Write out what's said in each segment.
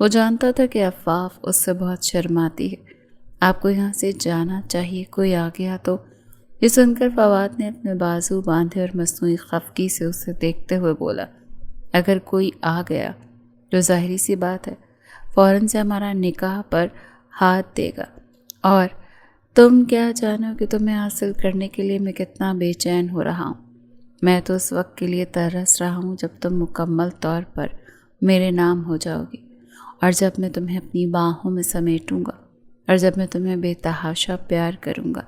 وہ جانتا تھا کہ عفاف اس سے بہت شرماتی ہے، آپ کو یہاں سے جانا چاہیے، کوئی آ گیا تو۔ یہ سن کر فواد نے اپنے بازو باندھے اور مصنوعی خفگی سے اسے دیکھتے ہوئے بولا، اگر کوئی آ گیا جو ظاہری سی بات ہے فوراً سے ہمارا نکاح پر ہاتھ دے گا، اور تم کیا جانو کہ تمہیں حاصل کرنے کے لیے میں کتنا بے چین ہو رہا ہوں۔ میں تو اس وقت کے لیے ترس رہا ہوں جب تم مکمل طور پر میرے نام ہو جاؤ گی، اور جب میں تمہیں اپنی باہوں میں سمیٹوں گا، اور جب میں تمہیں بے تحاشا پیار کروں گا،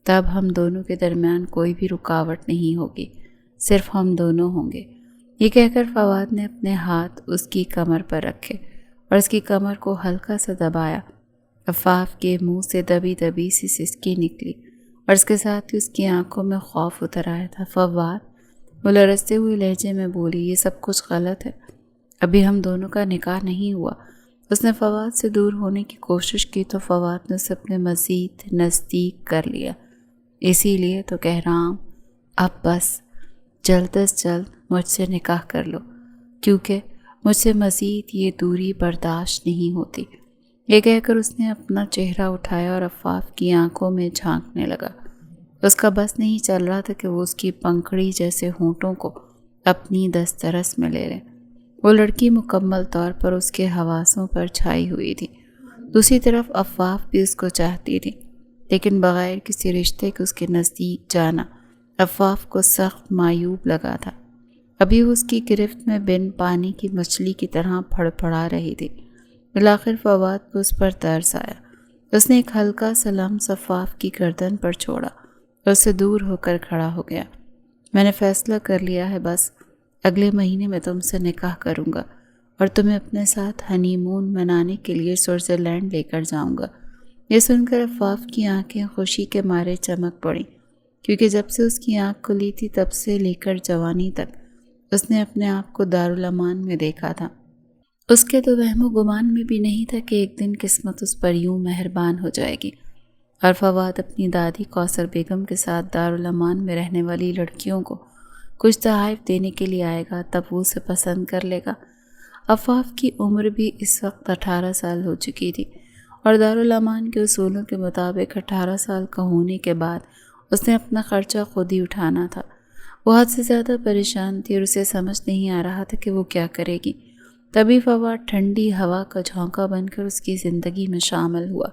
تب ہم دونوں کے درمیان کوئی بھی رکاوٹ نہیں ہوگی، صرف ہم دونوں ہوں گے۔ یہ کہہ کر فواد نے اپنے ہاتھ اس کی کمر پر رکھے اور اس کی کمر کو ہلکا سا دبایا۔ عفاف کے منہ سے دبی دبی سی سسکی نکلی اور اس کے ساتھ ہی اس کی آنکھوں میں خوف اتر آیا تھا۔ فواد، وہ لرزتے ہوئے لہجے میں بولی، یہ سب کچھ غلط ہے، ابھی ہم دونوں کا نکاح نہیں ہوا۔ اس نے فواد سے دور ہونے کی کوشش کی تو فواد نے اسے اپنے مزید نزدیک کر لیا۔ اسی لیے تو کہہ رہا ہوں، اب بس جلد از جلد مجھ سے نکاح کر لو، کیونکہ مجھ سے مزید یہ دوری برداشت نہیں ہوتی۔ یہ کہہ کر اس نے اپنا چہرہ اٹھایا اور عفاف کی آنکھوں میں جھانکنے لگا۔ اس کا بس نہیں چل رہا تھا کہ وہ اس کی پنکھڑی جیسے ہونٹوں کو اپنی دسترس میں لے لے۔ وہ لڑکی مکمل طور پر اس کے حواسوں پر چھائی ہوئی تھی۔ دوسری طرف عفاف بھی اس کو چاہتی تھی، لیکن بغیر کسی رشتے کے اس کے نزدیک جانا عفاف کو سخت معیوب لگا تھا۔ ابھی وہ اس کی گرفت میں بن پانی کی مچھلی کی طرح پھڑ پھڑا رہی تھی۔ بالآخر فواد کو اس پر ترس آیا۔ اس نے ایک ہلکا سا لمس عفاف کی گردن پر چھوڑا اور اس سے دور ہو کر کھڑا ہو گیا۔ میں نے فیصلہ کر لیا ہے، بس اگلے مہینے میں تم سے نکاح کروں گا اور تمہیں اپنے ساتھ ہنی مون منانے کے لیے سوئٹزرلینڈ لے کر جاؤں گا۔ یہ سن کر عفاف کی آنکھیں خوشی کے مارے چمک پڑیں، کیونکہ جب سے اس کی آنکھ کھلی تھی تب سے لے کر جوانی تک اس نے اپنے آپ کو دارالامان میں دیکھا تھا۔ اس کے تو وہم و گمان میں بھی نہیں تھا کہ ایک دن قسمت اس پر یوں مہربان ہو جائے گی اور فواد اپنی دادی کوثر بیگم کے ساتھ دارالامان میں رہنے والی لڑکیوں کو کچھ تحائف دینے کے لیے آئے گا، تب وہ اسے پسند کر لے گا۔ عفاف کی عمر بھی اس وقت 18 سال ہو چکی تھی اور دارالامان کے اصولوں کے مطابق 18 سال کا ہونے کے بعد اس نے اپنا خرچہ خود ہی اٹھانا تھا۔ وہ حد سے زیادہ پریشان تھی اور اسے سمجھ نہیں آ رہا تھا کہ وہ کیا کرے گی۔ تبھی فواد ٹھنڈی ہوا کا جھونکا بن کر اس کی زندگی میں شامل ہوا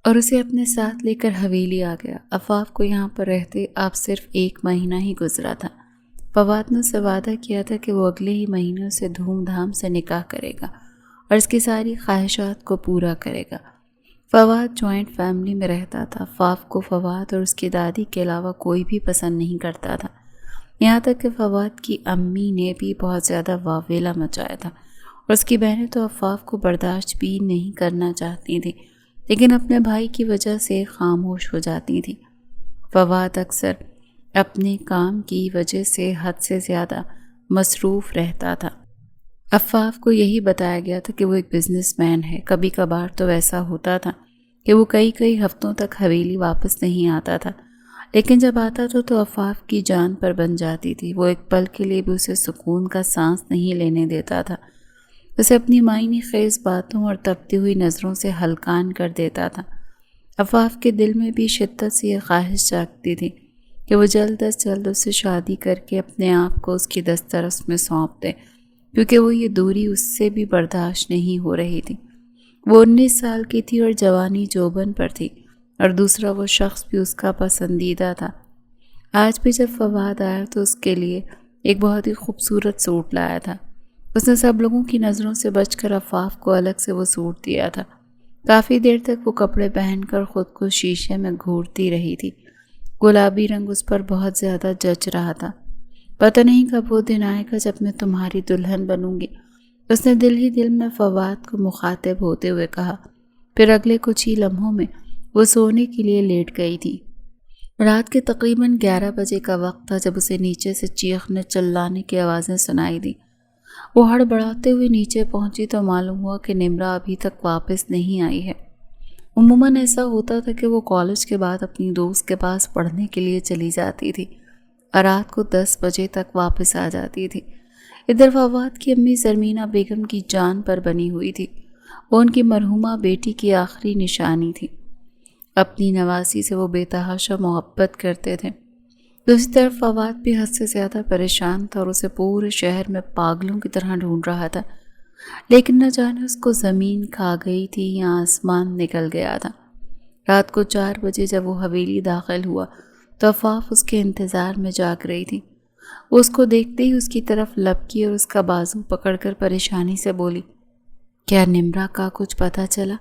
اور اسے اپنے ساتھ لے کر حویلی آ گیا۔ عفاف کو یہاں پر رہتے اب صرف 1 مہینہ ہی گزرا تھا۔ فواد نے اسے وعدہ کیا تھا کہ وہ اگلے ہی مہینے سے دھوم دھام سے نکاح کرے گا اور اس کی ساری خواہشات کو پورا کرے گا۔ فواد جوائنٹ فیملی میں رہتا تھا۔ عفاف کو فواد اور اس کی دادی کے علاوہ کوئی بھی پسند نہیں کرتا تھا، یہاں تک کہ فواد کی امی نے بھی بہت زیادہ واویلا مچایا تھا اور اس کی بہنیں تو عفاف کو برداشت بھی نہیں کرنا چاہتی تھیں، لیکن اپنے بھائی کی وجہ سے خاموش ہو جاتی تھیں۔ فواد اکثر اپنے کام کی وجہ سے حد سے زیادہ مصروف رہتا تھا۔ عفاف کو یہی بتایا گیا تھا کہ وہ ایک بزنس مین ہے۔ کبھی کبھار تو ایسا ہوتا تھا کہ وہ کئی ہفتوں تک حویلی واپس نہیں آتا تھا، لیکن جب آتا تھا تو عفاف کی جان پر بن جاتی تھی۔ وہ ایک پل کے لیے بھی اسے سکون کا سانس نہیں لینے دیتا تھا، اسے اپنی معنی خیز باتوں اور تپتی ہوئی نظروں سے ہلکان کر دیتا تھا۔ عفاف کے دل میں بھی شدت سے یہ خواہش جاگتی تھی کہ وہ جلد از جلد اس سے شادی کر کے اپنے آپ کو اس کی دسترس میں سونپ دے، کیونکہ وہ یہ دوری اس سے بھی برداشت نہیں ہو رہی تھی۔ وہ 19 سال کی تھی اور جوانی جوبن پر تھی، اور دوسرا وہ شخص بھی اس کا پسندیدہ تھا۔ آج بھی جب فواد آیا تو اس کے لیے ایک بہت ہی خوبصورت سوٹ لایا تھا۔ اس نے سب لوگوں کی نظروں سے بچ کر عفاف کو الگ سے وہ سوٹ دیا تھا۔ کافی دیر تک وہ کپڑے پہن کر خود کو شیشے میں گھورتی رہی تھی۔ گلابی رنگ اس پر بہت زیادہ جچ رہا تھا۔ پتہ نہیں کب وہ دن آئے گا جب میں تمہاری دلہن بنوں گی، اس نے دل ہی دل میں فواد کو مخاطب ہوتے ہوئے کہا۔ پھر اگلے کچھ ہی لمحوں میں وہ سونے کے لیے لیٹ گئی تھی۔ رات کے تقریباً 11 بجے کا وقت تھا جب اسے نیچے سے چیخنے چلانے کی آوازیں سنائی دی۔ وہ ہڑبڑاتے ہوئے نیچے پہنچی تو معلوم ہوا کہ نمرا ابھی تک واپس نہیں آئی ہے۔ عموماً ایسا ہوتا تھا کہ وہ کالج کے بعد اپنی دوست کے پاس پڑھنے کے لیے چلی جاتی تھی اور رات کو 10 بجے تک واپس آ جاتی تھی۔ ادھر فواد کی امی زرمینہ بیگم کی جان پر بنی ہوئی تھی۔ وہ ان کی مرحومہ بیٹی کی آخری نشانی تھی۔ اپنی نواسی سے وہ بے تحاشا محبت کرتے تھے۔ دوسری طرف فواد بھی حد سے زیادہ پریشان تھا اور اسے پورے شہر میں پاگلوں کی طرح ڈھونڈ رہا تھا، لیکن نہ جانے اس کو زمین کھا گئی تھی یا آسمان نکل گیا تھا۔ رات کو 4 بجے جب وہ حویلی داخل ہوا تو عفاف اس کے انتظار میں جاگ رہی تھی۔ وہ اس کو دیکھتے ہی اس کی طرف لپکی اور اس کا بازو پکڑ کر پریشانی سے بولی، کیا نمرا کا کچھ پتہ چلا؟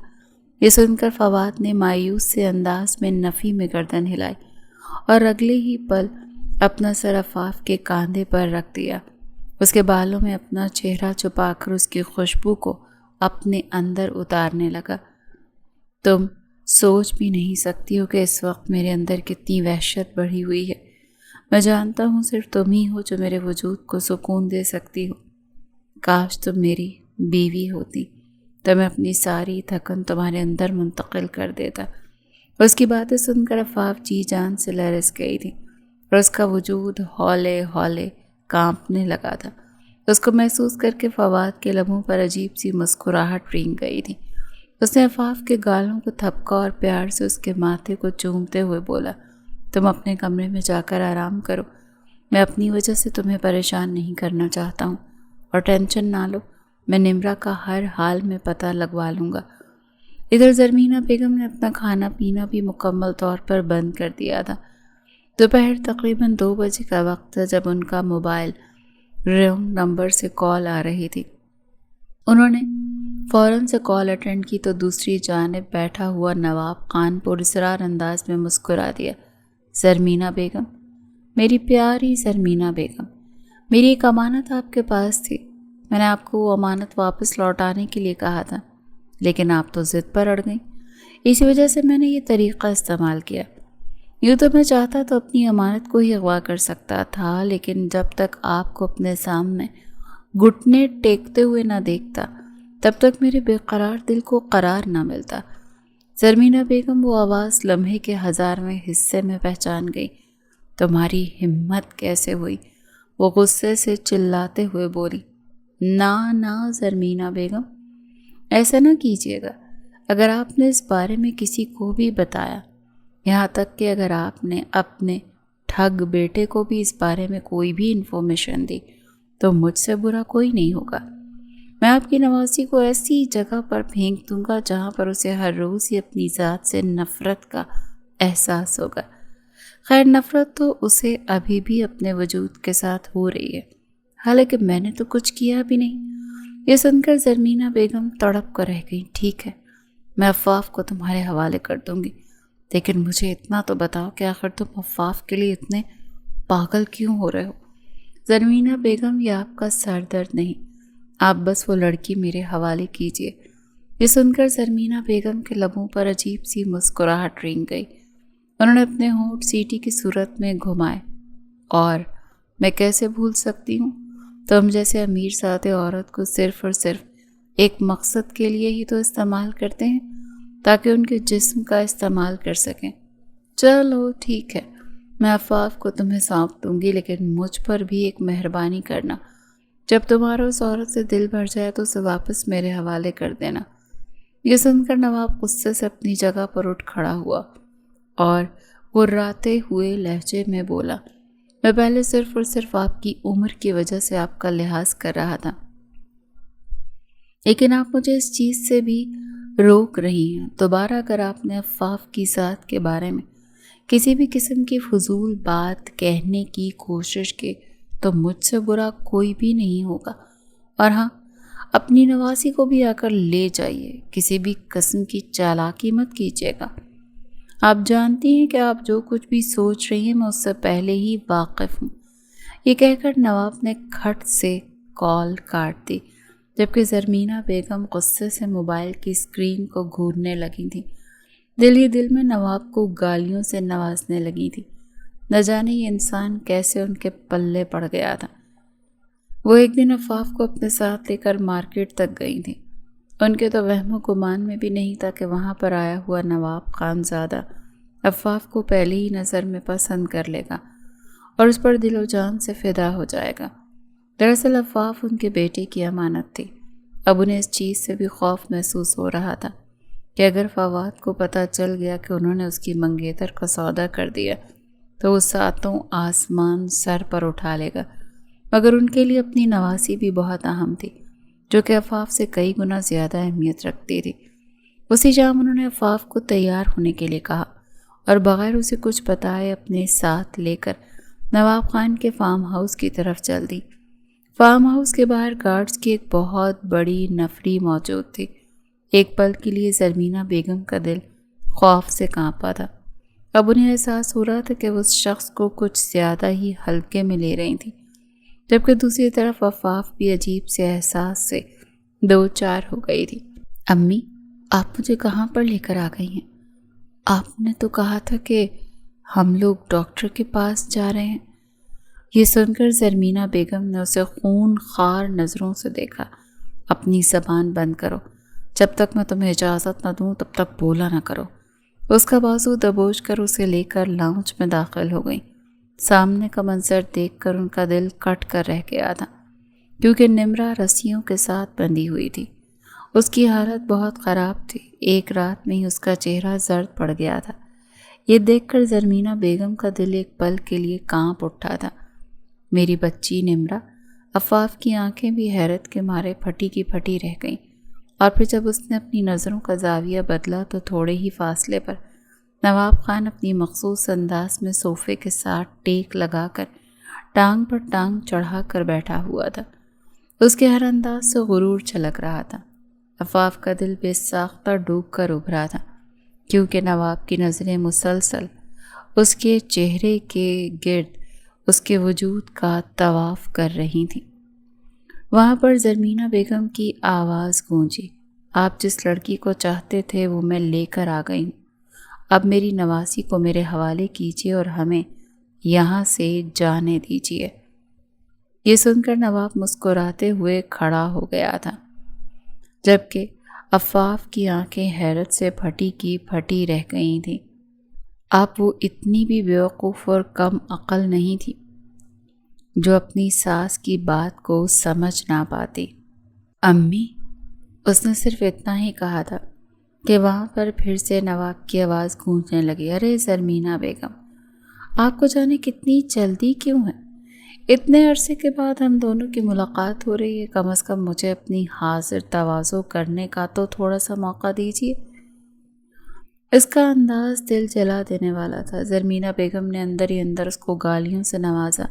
یہ سن کر فواد نے مایوس سے انداز میں نفی میں گردن ہلائی اور اگلے ہی پل اپنا سر عفاف کے کاندھے پر رکھ دیا۔ اس کے بالوں میں اپنا چہرہ چھپا کر اس کی خوشبو کو اپنے اندر اتارنے لگا۔ تم سوچ بھی نہیں سکتی ہو کہ اس وقت میرے اندر کتنی وحشت بڑھی ہوئی ہے۔ میں جانتا ہوں صرف تم ہی ہو جو میرے وجود کو سکون دے سکتی ہو۔ کاش تم میری بیوی ہوتی تو میں اپنی ساری تھکن تمہارے اندر منتقل کر دیتا۔ اس کی باتیں سن کر عفاف جی جان سے لرز گئی تھی اور اس کا وجود ہولے ہولے کانپنے لگا تھا۔ اس کو محسوس کر کے فواد کے لبوں پر عجیب سی مسکراہٹ رینگ گئی تھی۔ اس نے عفاف کے گالوں کو تھپکا اور پیار سے اس کے ماتھے کو چومتے ہوئے بولا، تم اپنے کمرے میں جا کر آرام کرو۔ میں اپنی وجہ سے تمہیں پریشان نہیں کرنا چاہتا ہوں، اور ٹینشن نہ لو، میں نمرا کا ہر حال میں پتہ لگوا لوں گا۔ ادھر زرمینہ بیگم نے اپنا کھانا پینا بھی مکمل طور پر بند کر دیا تھا۔ دوپہر تقریباً 2 بجے کا وقت تھا جب ان کا موبائل رانگ نمبر سے کال آ رہی تھی۔ انہوں نے فوراً سے کال اٹینڈ کی تو دوسری جانب بیٹھا ہوا نواب خان پراسرار انداز میں مسکرا دیا، زرمینہ بیگم، میری پیاری زرمینہ بیگم، میری ایک امانت آپ کے پاس تھی۔ میں نے آپ کو وہ امانت واپس لوٹانے کے لیے کہا تھا، لیکن آپ تو ضد پر اڑ گئیں۔ اسی وجہ سے میں نے یہ طریقہ استعمال کیا۔ یوں تو میں چاہتا تو اپنی امانت کو ہی اغوا کر سکتا تھا، لیکن جب تک آپ کو اپنے سامنے گھٹنے ٹیکتے ہوئے نہ دیکھتا تب تک میرے بے قرار دل کو قرار نہ ملتا۔ زرمینہ بیگم وہ آواز لمحے کے 1000ویں حصے میں پہچان گئی۔ تمہاری ہمت کیسے ہوئی؟ وہ غصے سے چلاتے ہوئے بولی۔ نہ زرمینہ بیگم، ایسا نہ کیجیے گا۔ اگر آپ نے اس بارے میں کسی کو بھی بتایا، یہاں تک کہ اگر آپ نے اپنے ٹھگ بیٹے کو بھی اس بارے میں کوئی بھی انفارمیشن دی، تو مجھ سے برا کوئی نہیں ہوگا۔ میں آپ کی نواسی کو ایسی جگہ پر پھینک دوں گا جہاں پر اسے ہر روز ہی اپنی ذات سے نفرت کا احساس ہوگا۔ خیر، نفرت تو اسے ابھی بھی اپنے وجود کے ساتھ ہو رہی ہے، حالانکہ میں نے تو کچھ کیا بھی نہیں۔ یہ سن کر زرمینہ بیگم تڑپ کر رہ گئی۔ ٹھیک ہے، میں عفاف کو تمہارے حوالے کر دوں گی، لیکن مجھے اتنا تو بتاؤ کہ آخر تم عفاف کے لیے اتنے پاگل کیوں ہو رہے ہو؟ زرمینہ بیگم، یہ آپ کا سر درد نہیں، آپ بس وہ لڑکی میرے حوالے کیجیے۔ یہ سن کر زرمینہ بیگم کے لبوں پر عجیب سی مسکراہٹ رینگ گئی۔ انہوں نے اپنے ہونٹ سیٹی کی صورت میں گھمائے، اور میں کیسے بھول سکتی ہوں، تم جیسے امیر سادے عورت کو صرف اور صرف ایک مقصد کے لیے ہی تو استعمال کرتے ہیں تاکہ ان کے جسم کا استعمال کر سکیں۔ چلو ٹھیک ہے، میں عفاف کو تمہیں سونپ دوں گی، لیکن مجھ پر بھی ایک مہربانی کرنا۔ جب تمہارا اس عورت سے دل بھر جائے تو اسے واپس میرے حوالے کر دینا۔ یہ سن کر نواب غصے سے اپنی جگہ پر اٹھ کھڑا ہوا اور غراتے ہوئے لہجے میں بولا، میں پہلے صرف اور صرف آپ کی عمر کی وجہ سے آپ کا لحاظ کر رہا تھا، لیکن آپ مجھے اس چیز سے بھی روک رہی ہیں۔ دوبارہ اگر آپ نے عفاف کی ذات کے بارے میں کسی بھی قسم کی فضول بات کہنے کی کوشش کی تو مجھ سے برا کوئی بھی نہیں ہوگا۔ اور ہاں، اپنی نواسی کو بھی آ کر لے جائیے، کسی بھی قسم کی چالاکی مت کیجیے گا۔ آپ جانتی ہیں کہ آپ جو کچھ بھی سوچ رہی ہیں میں اس سے پہلے ہی واقف ہوں۔ یہ کہہ کر نواب نے کھٹ سے کال کاٹ دی، جبکہ زرمینہ بیگم غصے سے موبائل کی اسکرین کو گھورنے لگی تھی۔ دل ہی دل میں نواب کو گالیوں سے نوازنے لگی تھی۔ نہ جانے یہ انسان کیسے ان کے پلے پڑ گیا تھا۔ وہ ایک دن عفاف کو اپنے ساتھ لے کر مارکیٹ تک گئی تھی۔ ان کے تو وہم و گمان میں بھی نہیں تھا کہ وہاں پر آیا ہوا نواب خانزادہ عفاف کو پہلی ہی نظر میں پسند کر لے گا اور اس پر دل و جان سے فدا ہو جائے گا۔ دراصل عفاف ان کے بیٹے کی امانت تھی اب انہیں اس چیز سے بھی خوف محسوس ہو رہا تھا کہ اگر فواد کو پتہ چل گیا کہ انہوں نے اس کی منگیتر کا سودا کر دیا تو وہ ساتوں آسمان سر پر اٹھا لے گا، مگر ان کے لیے اپنی نواسی بھی بہت اہم تھی، جو کہ عفاف سے کئی گنا زیادہ اہمیت رکھتی تھی۔ اسی شام انہوں نے عفاف کو تیار ہونے کے لیے کہا اور بغیر اسے کچھ بتائے اپنے ساتھ لے کر نواب خان کے فارم ہاؤس کی طرف چل دی۔ فارم ہاؤس کے باہر گارڈز کی ایک بہت بڑی نفری موجود تھی۔ ایک پل کے لیے زرمینہ بیگم کا دل خوف سے کانپا تھا۔ اب انہیں احساس ہو رہا تھا کہ وہ اس شخص کو کچھ زیادہ ہی ہلکے میں لے رہی تھی، جبکہ دوسری طرف عفاف بھی عجیب سے احساس سے دو چار ہو گئی تھی۔ امی، آپ مجھے کہاں پر لے کر آ گئی ہیں؟ آپ نے تو کہا تھا کہ ہم لوگ ڈاکٹر کے پاس جا رہے ہیں۔ یہ سن کر زرمینہ بیگم نے اسے خون خوار نظروں سے دیکھا۔ اپنی زبان بند کرو، جب تک میں تمہیں اجازت نہ دوں تب تک بولا نہ کرو۔ اس کا بازو دبوچ کر اسے لے کر لاؤنج میں داخل ہو گئی۔ سامنے کا منظر دیکھ کر ان کا دل کٹ کر رہ گیا تھا، کیونکہ نمرا رسیوں کے ساتھ بندھی ہوئی تھی۔ اس کی حالت بہت خراب تھی، ایک رات میں ہی اس کا چہرہ زرد پڑ گیا تھا۔ یہ دیکھ کر زرمینہ بیگم کا دل ایک پل کے لیے کانپ اٹھا تھا۔ میری بچی نمرا، عفاف کی آنکھیں بھی حیرت کے مارے پھٹی کی پھٹی رہ گئیں، اور پھر جب اس نے اپنی نظروں کا زاویہ بدلا تو تھوڑے ہی فاصلے پر نواب خان اپنی مخصوص انداز میں صوفے کے ساتھ ٹیک لگا کر ٹانگ پر ٹانگ چڑھا کر بیٹھا ہوا تھا۔ اس کے ہر انداز سے غرور چھلک رہا تھا۔ عفاف کا دل بے ساختہ ڈوب کر ابھرا تھا، کیونکہ نواب کی نظریں مسلسل اس کے چہرے کے گرد اس کے وجود کا طواف کر رہی تھیں۔ وہاں پر زرمینہ بیگم کی آواز گونجی، آپ جس لڑکی کو چاہتے تھے وہ میں لے کر آ گئی ہوں۔ اب میری نواسی کو میرے حوالے کیجیے اور ہمیں یہاں سے جانے دیجیے۔ یہ سن کر نواب مسکراتے ہوئے کھڑا ہو گیا تھا، جبکہ عفاف کی آنکھیں حیرت سے پھٹی کی پھٹی رہ گئی تھیں۔ اب وہ اتنی بھی بیوقوف اور کم عقل نہیں تھی جو اپنی ساس کی بات کو سمجھ نہ پاتی۔ امی، اس نے صرف اتنا ہی کہا تھا کہ وہاں پر پھر سے نواب کی آواز گونجنے لگی، ارے زرمینہ بیگم، آپ کو جانے کتنی جلدی کیوں ہے؟ اتنے عرصے کے بعد ہم دونوں کی ملاقات ہو رہی ہے، کم از کم مجھے اپنی حاضر تواضع کرنے کا تو تھوڑا سا موقع دیجیے۔ اس کا انداز دل جلا دینے والا تھا۔ زرمینہ بیگم نے اندر ہی اندر اس کو گالیوں سے نوازا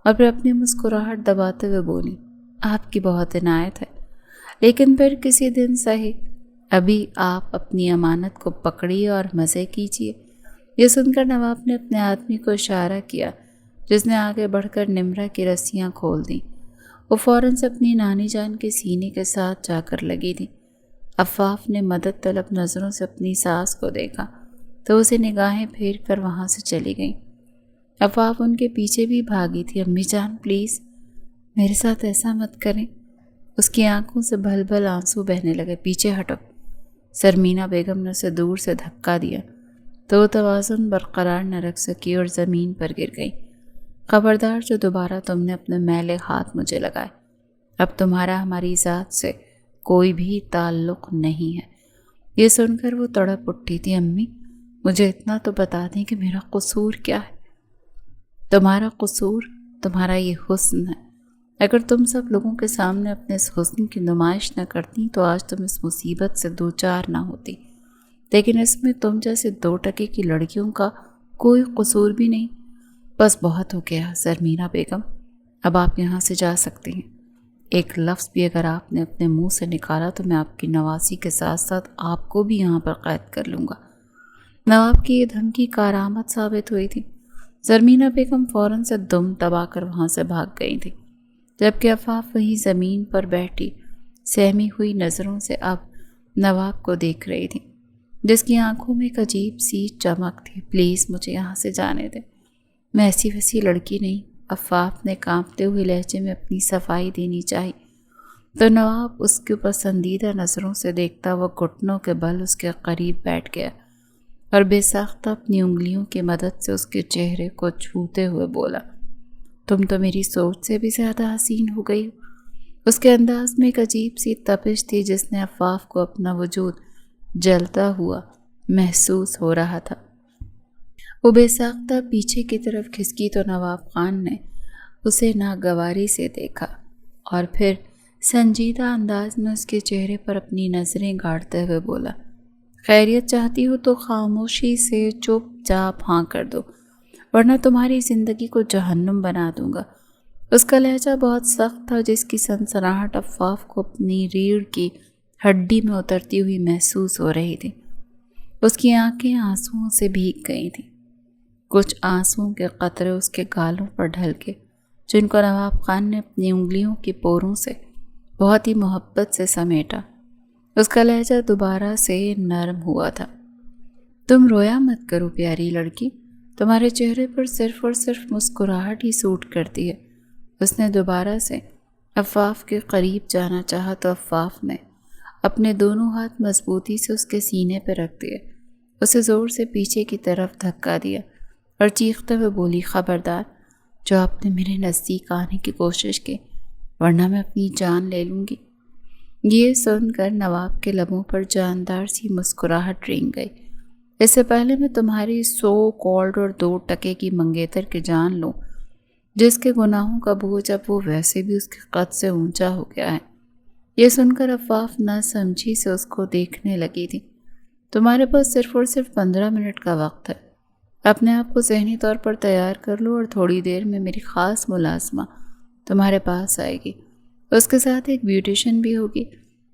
اور پھر اپنی مسکراہٹ دباتے ہوئے بولی، آپ کی بہت عنایت ہے، لیکن پھر کسی دن صحیح، ابھی آپ اپنی امانت کو پکڑیے اور مزے کیجیے۔ یہ سن کر نواب نے اپنے آدمی کو اشارہ کیا، جس نے آگے بڑھ کر نمرا کی رسیاں کھول دیں۔ وہ فوراً سے اپنی نانی جان کے سینے کے ساتھ جا کر لگی تھی۔ عفاف نے مدد طلب نظروں سے اپنی ساس کو دیکھا تو اسے نگاہیں پھیر کر وہاں سے چلی گئیں۔ عفاف ان کے پیچھے بھی بھاگی تھی۔ امی جان پلیز میرے ساتھ ایسا مت کریں۔ اس کی آنکھوں سے بھل بھل آنسو بہنے لگے۔ پیچھے ہٹو۔ زرمینہ بیگم نے اسے دور سے دھکا دیا تو وہ توازن برقرار نہ رکھ سکی اور زمین پر گر گئی۔ خبردار جو دوبارہ تم نے اپنے میلے ہاتھ مجھے لگائے، اب تمہارا ہماری ذات سے کوئی بھی تعلق نہیں ہے۔ یہ سن کر وہ تڑپ اٹھی تھی۔ امی، مجھے اتنا تو بتا دیں کہ میرا قصور کیا ہے؟ تمہارا قصور تمہارا یہ حسن ہے۔ اگر تم سب لوگوں کے سامنے اپنے اس حسن کی نمائش نہ کرتی تو آج تم اس مصیبت سے دوچار نہ ہوتی، لیکن اس میں تم جیسے 2% کی لڑکیوں کا کوئی قصور بھی نہیں۔ بس بہت ہو گیا زرمینہ بیگم، اب آپ یہاں سے جا سکتے ہیں۔ ایک لفظ بھی اگر آپ نے اپنے منہ سے نکالا تو میں آپ کی نواسی کے ساتھ ساتھ آپ کو بھی یہاں پر قید کر لوں گا۔ نواب کی یہ دھمکی کارآمد ثابت ہوئی تھی۔ زرمینہ بیگم فوراً سے دم دبا کر وہاں سے بھاگ گئی تھی، جبکہ عفاف وہی زمین پر بیٹھی سہمی ہوئی نظروں سے اب نواب کو دیکھ رہی تھی، جس کی آنکھوں میں ایک عجیب سی چمک تھی۔ پلیز مجھے یہاں سے جانے دیں، میں ایسی ویسی لڑکی نہیں۔ عفاف نے کانپتے ہوئے لہجے میں اپنی صفائی دینی چاہی تو نواب اس کے پسندیدہ نظروں سے دیکھتا وہ گھٹنوں کے بل اس کے قریب بیٹھ گیا اور بے ساختہ اپنی انگلیوں کی مدد سے اس کے چہرے کو چھوتے ہوئے بولا، تم تو میری سوچ سے بھی زیادہ حسین ہو گئی ہو۔ اس کے انداز میں ایک عجیب سی تپش تھی جس نے عفاف کو اپنا وجود جلتا ہوا محسوس ہو رہا تھا۔ وہ بے ساختہ پیچھے کی طرف کھسکی تو نواب خان نے اسے ناگواری سے دیکھا اور پھر سنجیدہ انداز میں اس کے چہرے پر اپنی نظریں گاڑتے ہوئے بولا، خیریت چاہتی ہو تو خاموشی سے چپ چاپ ہاں کر دو، ورنہ تمہاری زندگی کو جہنم بنا دوں گا۔ اس کا لہجہ بہت سخت تھا جس کی سنسناہٹ عفاف کو اپنی ریڑھ کی ہڈی میں اترتی ہوئی محسوس ہو رہی تھی۔ اس کی آنکھیں آنسوؤں سے بھیگ گئی تھیں، کچھ آنسوؤں کے قطرے اس کے گالوں پر ڈھل کے، جن کو نواب خان نے اپنی انگلیوں کی پوروں سے بہت ہی محبت سے سمیٹا۔ اس کا لہجہ دوبارہ سے نرم ہوا تھا۔ تم رویا مت کرو پیاری لڑکی، تمہارے چہرے پر صرف اور صرف مسکراہٹ ہی سوٹ کرتی ہے۔ اس نے دوبارہ سے عفاف کے قریب جانا چاہا تو عفاف نے اپنے دونوں ہاتھ مضبوطی سے اس کے سینے پہ رکھ دیے، اسے زور سے پیچھے کی طرف دھکا دیا اور چیختے ہوئے بولی، خبردار جو آپ نے میرے نزدیک آنے کی کوشش کی، ورنہ میں اپنی جان لے لوں گی۔ یہ سن کر نواب کے لبوں پر جاندار سی مسکراہٹ رینگ گئی۔ اس سے پہلے میں تمہاری 100 کالڈ اور 2 ٹکے کی منگیتر کی جان لوں، جس کے گناہوں کا بوجھ اب وہ ویسے بھی اس کے قد سے اونچا ہو گیا ہے۔ یہ سن کر عفاف نہ سمجھی سے اس کو دیکھنے لگی تھی۔ تمہارے پاس صرف اور صرف 15 منٹ کا وقت ہے، اپنے آپ کو ذہنی طور پر تیار کر لو اور تھوڑی دیر میں میری خاص ملازمہ تمہارے پاس آئے گی، اس کے ساتھ ایک بیوٹیشین بھی ہوگی۔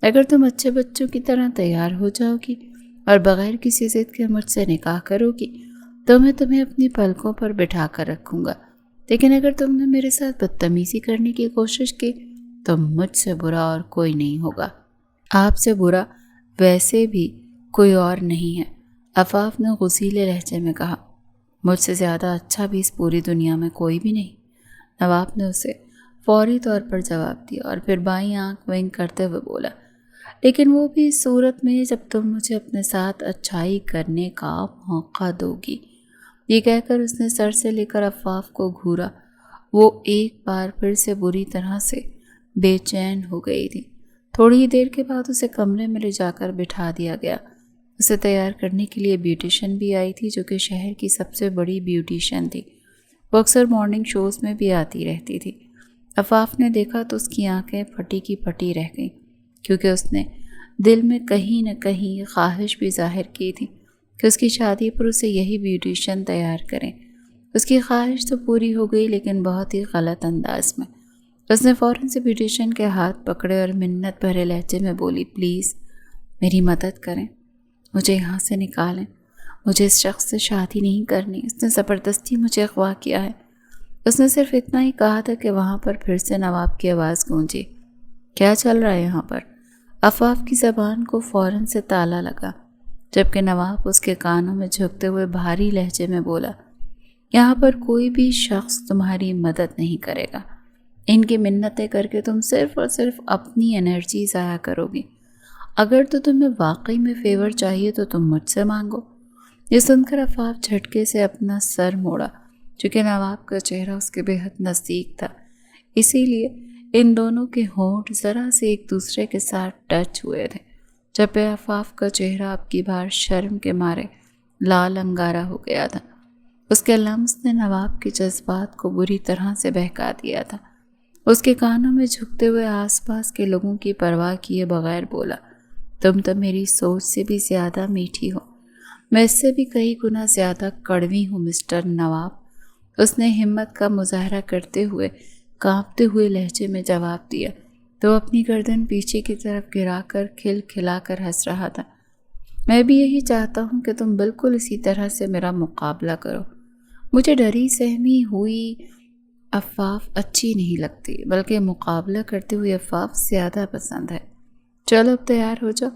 اگر تم اچھے بچوں کی طرح تیار ہو جاؤ گی اور بغیر کسی ضد کے مجھ سے نکاح کرو گی تو میں تمہیں اپنی پلکوں پر بٹھا کر رکھوں گا، لیکن اگر تم نے میرے ساتھ بدتمیزی کرنے کی کوشش کی تو مجھ سے برا اور کوئی نہیں ہوگا۔ آپ سے برا ویسے بھی کوئی اور نہیں ہے، عفاف نے غصیلے لہجے میں کہا۔ مجھ سے زیادہ اچھا بھی اس پوری دنیا میں کوئی بھی نہیں، نواب نے اسے فوری طور پر جواب دیا اور پھر بائیں آنکھ ونک کرتے ہوئے بولا، لیکن وہ بھی اس صورت میں جب تم مجھے اپنے ساتھ اچھائی کرنے کا موقع دو گی۔ یہ کہہ کر اس نے سر سے لے کر عفاف کو گھورا۔ وہ ایک بار پھر سے بری طرح سے بے چین ہو گئی تھی۔ تھوڑی ہی دیر کے بعد اسے کمرے میں لے جا کر بٹھا دیا گیا۔ اسے تیار کرنے کے لیے بیوٹیشین بھی آئی تھی جو کہ شہر کی سب سے بڑی بیوٹیشین تھی۔ وہ اکثر مارننگ شوز میں بھی آتی رہتی تھی۔ عفاف نے دیکھا تو اس کی آنکھیں پھٹی کی پھٹی رہ گئیں، کیونکہ اس نے دل میں کہیں نہ کہیں خواہش بھی ظاہر کی تھی کہ اس کی شادی پر اسے یہی بیوٹیشین تیار کریں۔ اس کی خواہش تو پوری ہو گئی، لیکن بہت ہی غلط انداز میں۔ اس نے فوراً سے بیوٹیشین کے ہاتھ پکڑے اور منت بھرے لہجے میں بولی، پلیز میری مدد کریں، مجھے یہاں سے نکالیں، مجھے اس شخص سے شادی نہیں کرنی، اس نے زبردستی مجھے اغوا کیا ہے۔ اس نے صرف اتنا ہی کہا تھا کہ وہاں پر پھر سے نواب کی آواز گونجی، کیا چل رہا ہے یہاں پر؟ عفاف کی زبان کو فوراً سے تالا لگا، جبکہ نواب اس کے کانوں میں جھکتے ہوئے بھاری لہجے میں بولا، یہاں پر کوئی بھی شخص تمہاری مدد نہیں کرے گا، ان کی منتیں کر کے تم صرف اور صرف اپنی انرجی ضائع کرو گی۔ اگر تو تمہیں واقعی میں فیور چاہیے تو تم مجھ سے مانگو۔ یہ سن کر عفاف جھٹکے سے اپنا سر موڑا، چونکہ نواب کا چہرہ اس کے بہت نزدیک تھا، اسی لیے ان دونوں کے ہونٹ ذرا سے ایک دوسرے کے ساتھ ٹچ ہوئے تھے، جب عفاف کا چہرہ اب کی بار شرم کے مارے لال انگارا ہو گیا تھا۔ اس کے لمس نے نواب کے جذبات کو بری طرح سے بہکا دیا تھا۔ اس کے کانوں میں جھکتے ہوئے آس پاس کے لوگوں کی پرواہ کیے بغیر بولا، تم تو میری سوچ سے بھی زیادہ میٹھی ہو، میں اس سے بھی کئی گنا زیادہ کڑوی ہوں مسٹر نواب۔ اس نے ہمت کا مظاہرہ کرتے ہوئے کانپتے ہوئے لہجے میں جواب دیا تو اپنی گردن پیچھے کی طرف گرا کر کھل کھلا کر ہنس رہا تھا، میں بھی یہی چاہتا ہوں کہ تم بالکل اسی طرح سے میرا مقابلہ کرو۔ مجھے ڈری سہمی ہوئی عفاف اچھی نہیں لگتی، بلکہ مقابلہ کرتے ہوئے عفاف زیادہ پسند ہے۔ چلو اب تیار ہو جاؤ،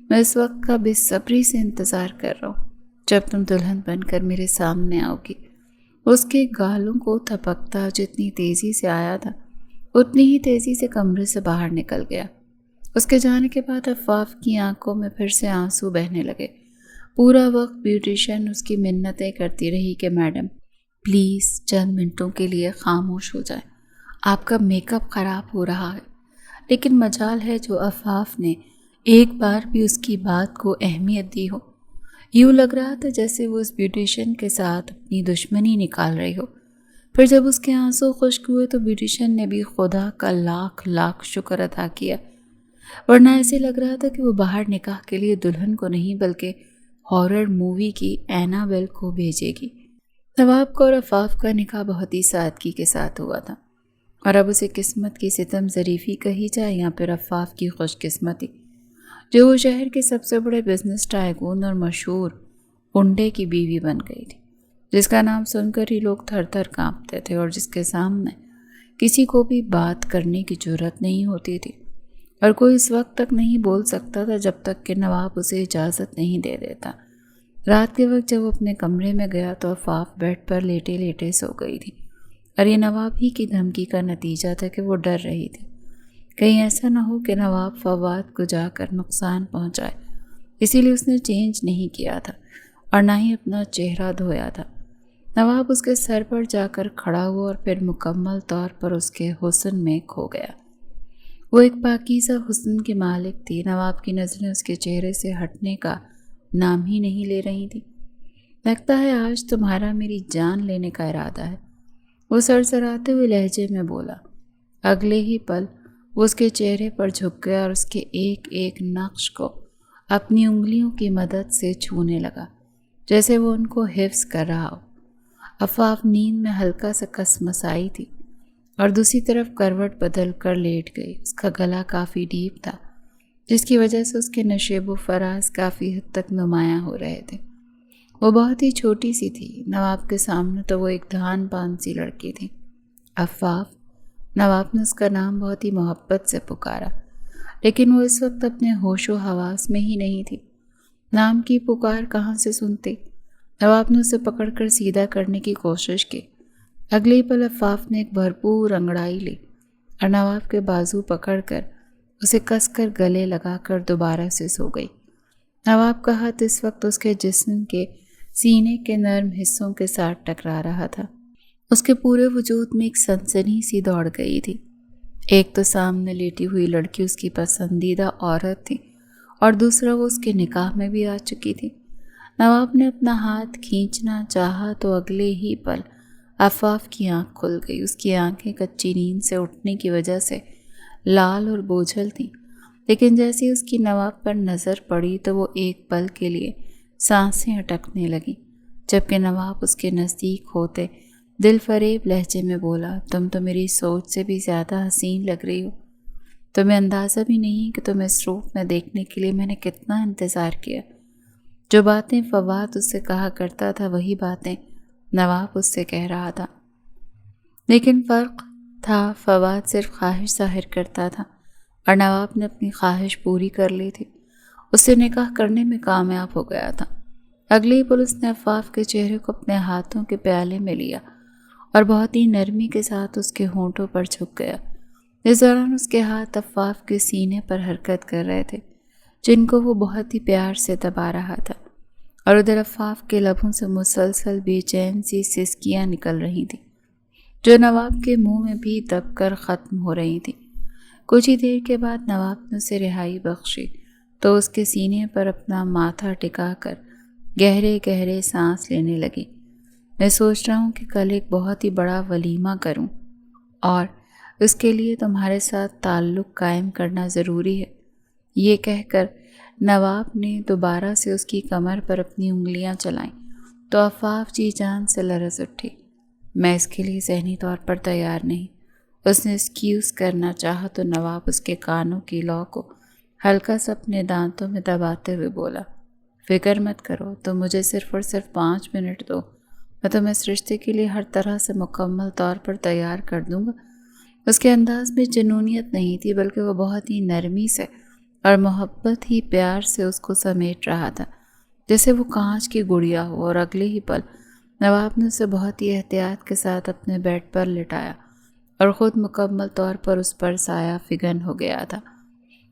میں اس وقت کا بے صبری سے انتظار کر رہا ہوں جب تم دلہن بن کر میرے سامنے آؤ گی۔ اس کے گالوں کو تھپکتا جتنی تیزی سے آیا تھا اتنی ہی تیزی سے کمرے سے باہر نکل گیا۔ اس کے جانے کے بعد عفاف کی آنکھوں میں پھر سے آنسو بہنے لگے۔ پورا وقت بیوٹیشین اس کی منتیں کرتی رہی کہ میڈم پلیز چند منٹوں کے لیے خاموش ہو جائیں، آپ کا میک اپ خراب ہو رہا ہے۔ لیکن مجال ہے جو عفاف نے ایک بار بھی اس کی بات کو اہمیت دی ہو۔ یوں لگ رہا تھا جیسے وہ اس بیوٹیشین کے ساتھ اپنی دشمنی نکال رہی ہو۔ پھر جب اس کے آنسو خشک ہوئے تو بیوٹیشین نے بھی خدا کا لاکھ لاکھ شکر ادا کیا، ورنہ ایسے لگ رہا تھا کہ وہ باہر نکاح کے لیے دلہن کو نہیں بلکہ ہارر مووی کی اینابیل کو بھیجے گی۔ نواب کا اور عفاف کا نکاح بہت ہی سادگی کے ساتھ ہوا تھا، اور اب اسے قسمت کی ستم ظریفی کہی جائے یا پھر عفاف کی خوش قسمتی، جو وہ شہر کے سب سے بڑے بزنس ٹائکون اور مشہور انڈے کی بیوی بن گئی تھی، جس کا نام سن کر ہی لوگ تھر تھر کانپتے تھے اور جس کے سامنے کسی کو بھی بات کرنے کی جرات نہیں ہوتی تھی، اور کوئی اس وقت تک نہیں بول سکتا تھا جب تک کہ نواب اسے اجازت نہیں دے دیتا۔ رات کے وقت جب وہ اپنے کمرے میں گیا تو عفاف بیڈ پر لیٹے لیٹے سو گئی تھی، اور یہ نواب ہی کی دھمکی کا نتیجہ تھا کہ وہ ڈر رہی تھی کہیں ایسا نہ ہو کہ نواب فواد کو جا کر نقصان پہنچائے، اسی لیے اس نے چینج نہیں کیا تھا اور نہ ہی اپنا چہرہ دھویا تھا۔ نواب اس کے سر پر جا کر کھڑا ہوا اور پھر مکمل طور پر اس کے حسن میں کھو گیا۔ وہ ایک پاکیزہ حسن کی مالک تھی، نواب کی نظریں اس کے چہرے سے ہٹنے کا نام ہی نہیں لے رہی تھی۔ لگتا ہے آج تمہارا میری جان لینے کا ارادہ ہے، وہ سرسراتے ہوئے لہجے میں بولا۔ اگلے ہی پل وہ اس کے چہرے پر جھک گیا اور اس کے ایک ایک نقش کو اپنی انگلیوں کی مدد سے چھونے لگا، جیسے وہ ان کو حفظ کر رہا ہو۔ عفاف نیند میں ہلکا سا کسمسائی تھی اور دوسری طرف کروٹ بدل کر لیٹ گئی۔ اس کا گلا کافی ڈیپ تھا، جس کی وجہ سے اس کے نشیب و فراز کافی حد تک نمایاں ہو رہے تھے۔ وہ بہت ہی چھوٹی سی تھی، نواب کے سامنے تو وہ ایک دھان پان سی لڑکی تھی۔ عفاف، نواب نے اس کا نام بہت ہی محبت سے پکارا، لیکن وہ اس وقت اپنے ہوش و حواس میں ہی نہیں تھی۔ نام کی پکار کہاں سے سنتی؟ نواب نے اسے پکڑ کر سیدھا کرنے کی کوشش کی۔ اگلے پل عفاف نے ایک بھرپور انگڑائی لی اور نواب کے بازو پکڑ کر اسے کس کر گلے لگا کر دوبارہ سے سو گئی۔ نواب کا ہاتھ اس وقت اس کے جسم کے سینے کے نرم حصوں کے ساتھ ٹکرا رہا تھا۔ اس کے پورے وجود میں ایک سنسنی سی دوڑ گئی تھی۔ ایک تو سامنے لیٹی ہوئی لڑکی اس کی پسندیدہ عورت تھی، اور دوسرا وہ اس کے نکاح میں بھی آ چکی تھی۔ نواب نے اپنا ہاتھ کھینچنا چاہا تو اگلے ہی پل عفاف کی آنکھ کھل گئی۔ اس کی آنکھیں کچی نیند سے اٹھنے کی وجہ سے لال اور بوجھل تھیں، لیکن جیسے اس کی نواب پر نظر پڑی تو وہ ایک پل کے لیے سانسیں اٹکنے لگیں، جبکہ نواب اس کے نزدیک ہوتے دل فریب لہجے میں بولا، تم تو میری سوچ سے بھی زیادہ حسین لگ رہی ہو۔ تمہیں اندازہ بھی نہیں کہ تمہیں اس روپ میں دیکھنے کے لیے میں نے کتنا انتظار کیا۔ جو باتیں فواد اس سے کہا کرتا تھا وہی باتیں نواب اس سے کہہ رہا تھا، لیکن فرق تھا فواد صرف خواہش ظاہر کرتا تھا اور نواب نے اپنی خواہش پوری کر لی تھی، اس سے نکاح کرنے میں کامیاب ہو گیا تھا۔ اگلی ہی پل اس نے عفاف کے چہرے کو اپنے ہاتھوں کے پیالے میں لیا اور بہت ہی نرمی کے ساتھ اس کے ہونٹوں پر جھک گیا۔ اس دوران اس کے ہاتھ عفاف کے سینے پر حرکت کر رہے تھے، جن کو وہ بہت ہی پیار سے دبا رہا تھا، اور ادھر عفاف کے لبوں سے مسلسل بے چین سی سسکیاں نکل رہی تھیں، جو نواب کے منہ میں بھی دب کر ختم ہو رہی تھیں۔ کچھ ہی دیر کے بعد نواب نے اسے رہائی بخشی تو اس کے سینے پر اپنا ماتھا ٹکا کر گہرے گہرے سانس لینے لگی۔ میں سوچ رہا ہوں کہ کل ایک بہت ہی بڑا ولیمہ کروں، اور اس کے لیے تمہارے ساتھ تعلق قائم کرنا ضروری ہے۔ یہ کہہ کر نواب نے دوبارہ سے اس کی کمر پر اپنی انگلیاں چلائیں تو عفاف جی جان سے لرز اٹھی۔ میں اس کے لیے ذہنی طور پر تیار نہیں، اس نے ایکسکیوز کرنا چاہا تو نواب اس کے کانوں کی لو کو ہلکا سا اپنے دانتوں میں دباتے ہوئے بولا، فکر مت کرو، تم مجھے صرف اور صرف 5 منٹ دو، میں تمہیں اس رشتے کے لیے ہر طرح سے مکمل طور پر تیار کر دوں گا۔ اس کے انداز میں جنونیت نہیں تھی، بلکہ وہ بہت ہی نرمی سے اور محبت ہی پیار سے اس کو سمیٹ رہا تھا، جیسے وہ کانچ کی گڑیا ہو۔ اور اگلے ہی پل نواب نے اسے بہت ہی احتیاط کے ساتھ اپنے بیڈ پر لٹایا اور خود مکمل طور پر اس پر سایہ فگن ہو گیا تھا۔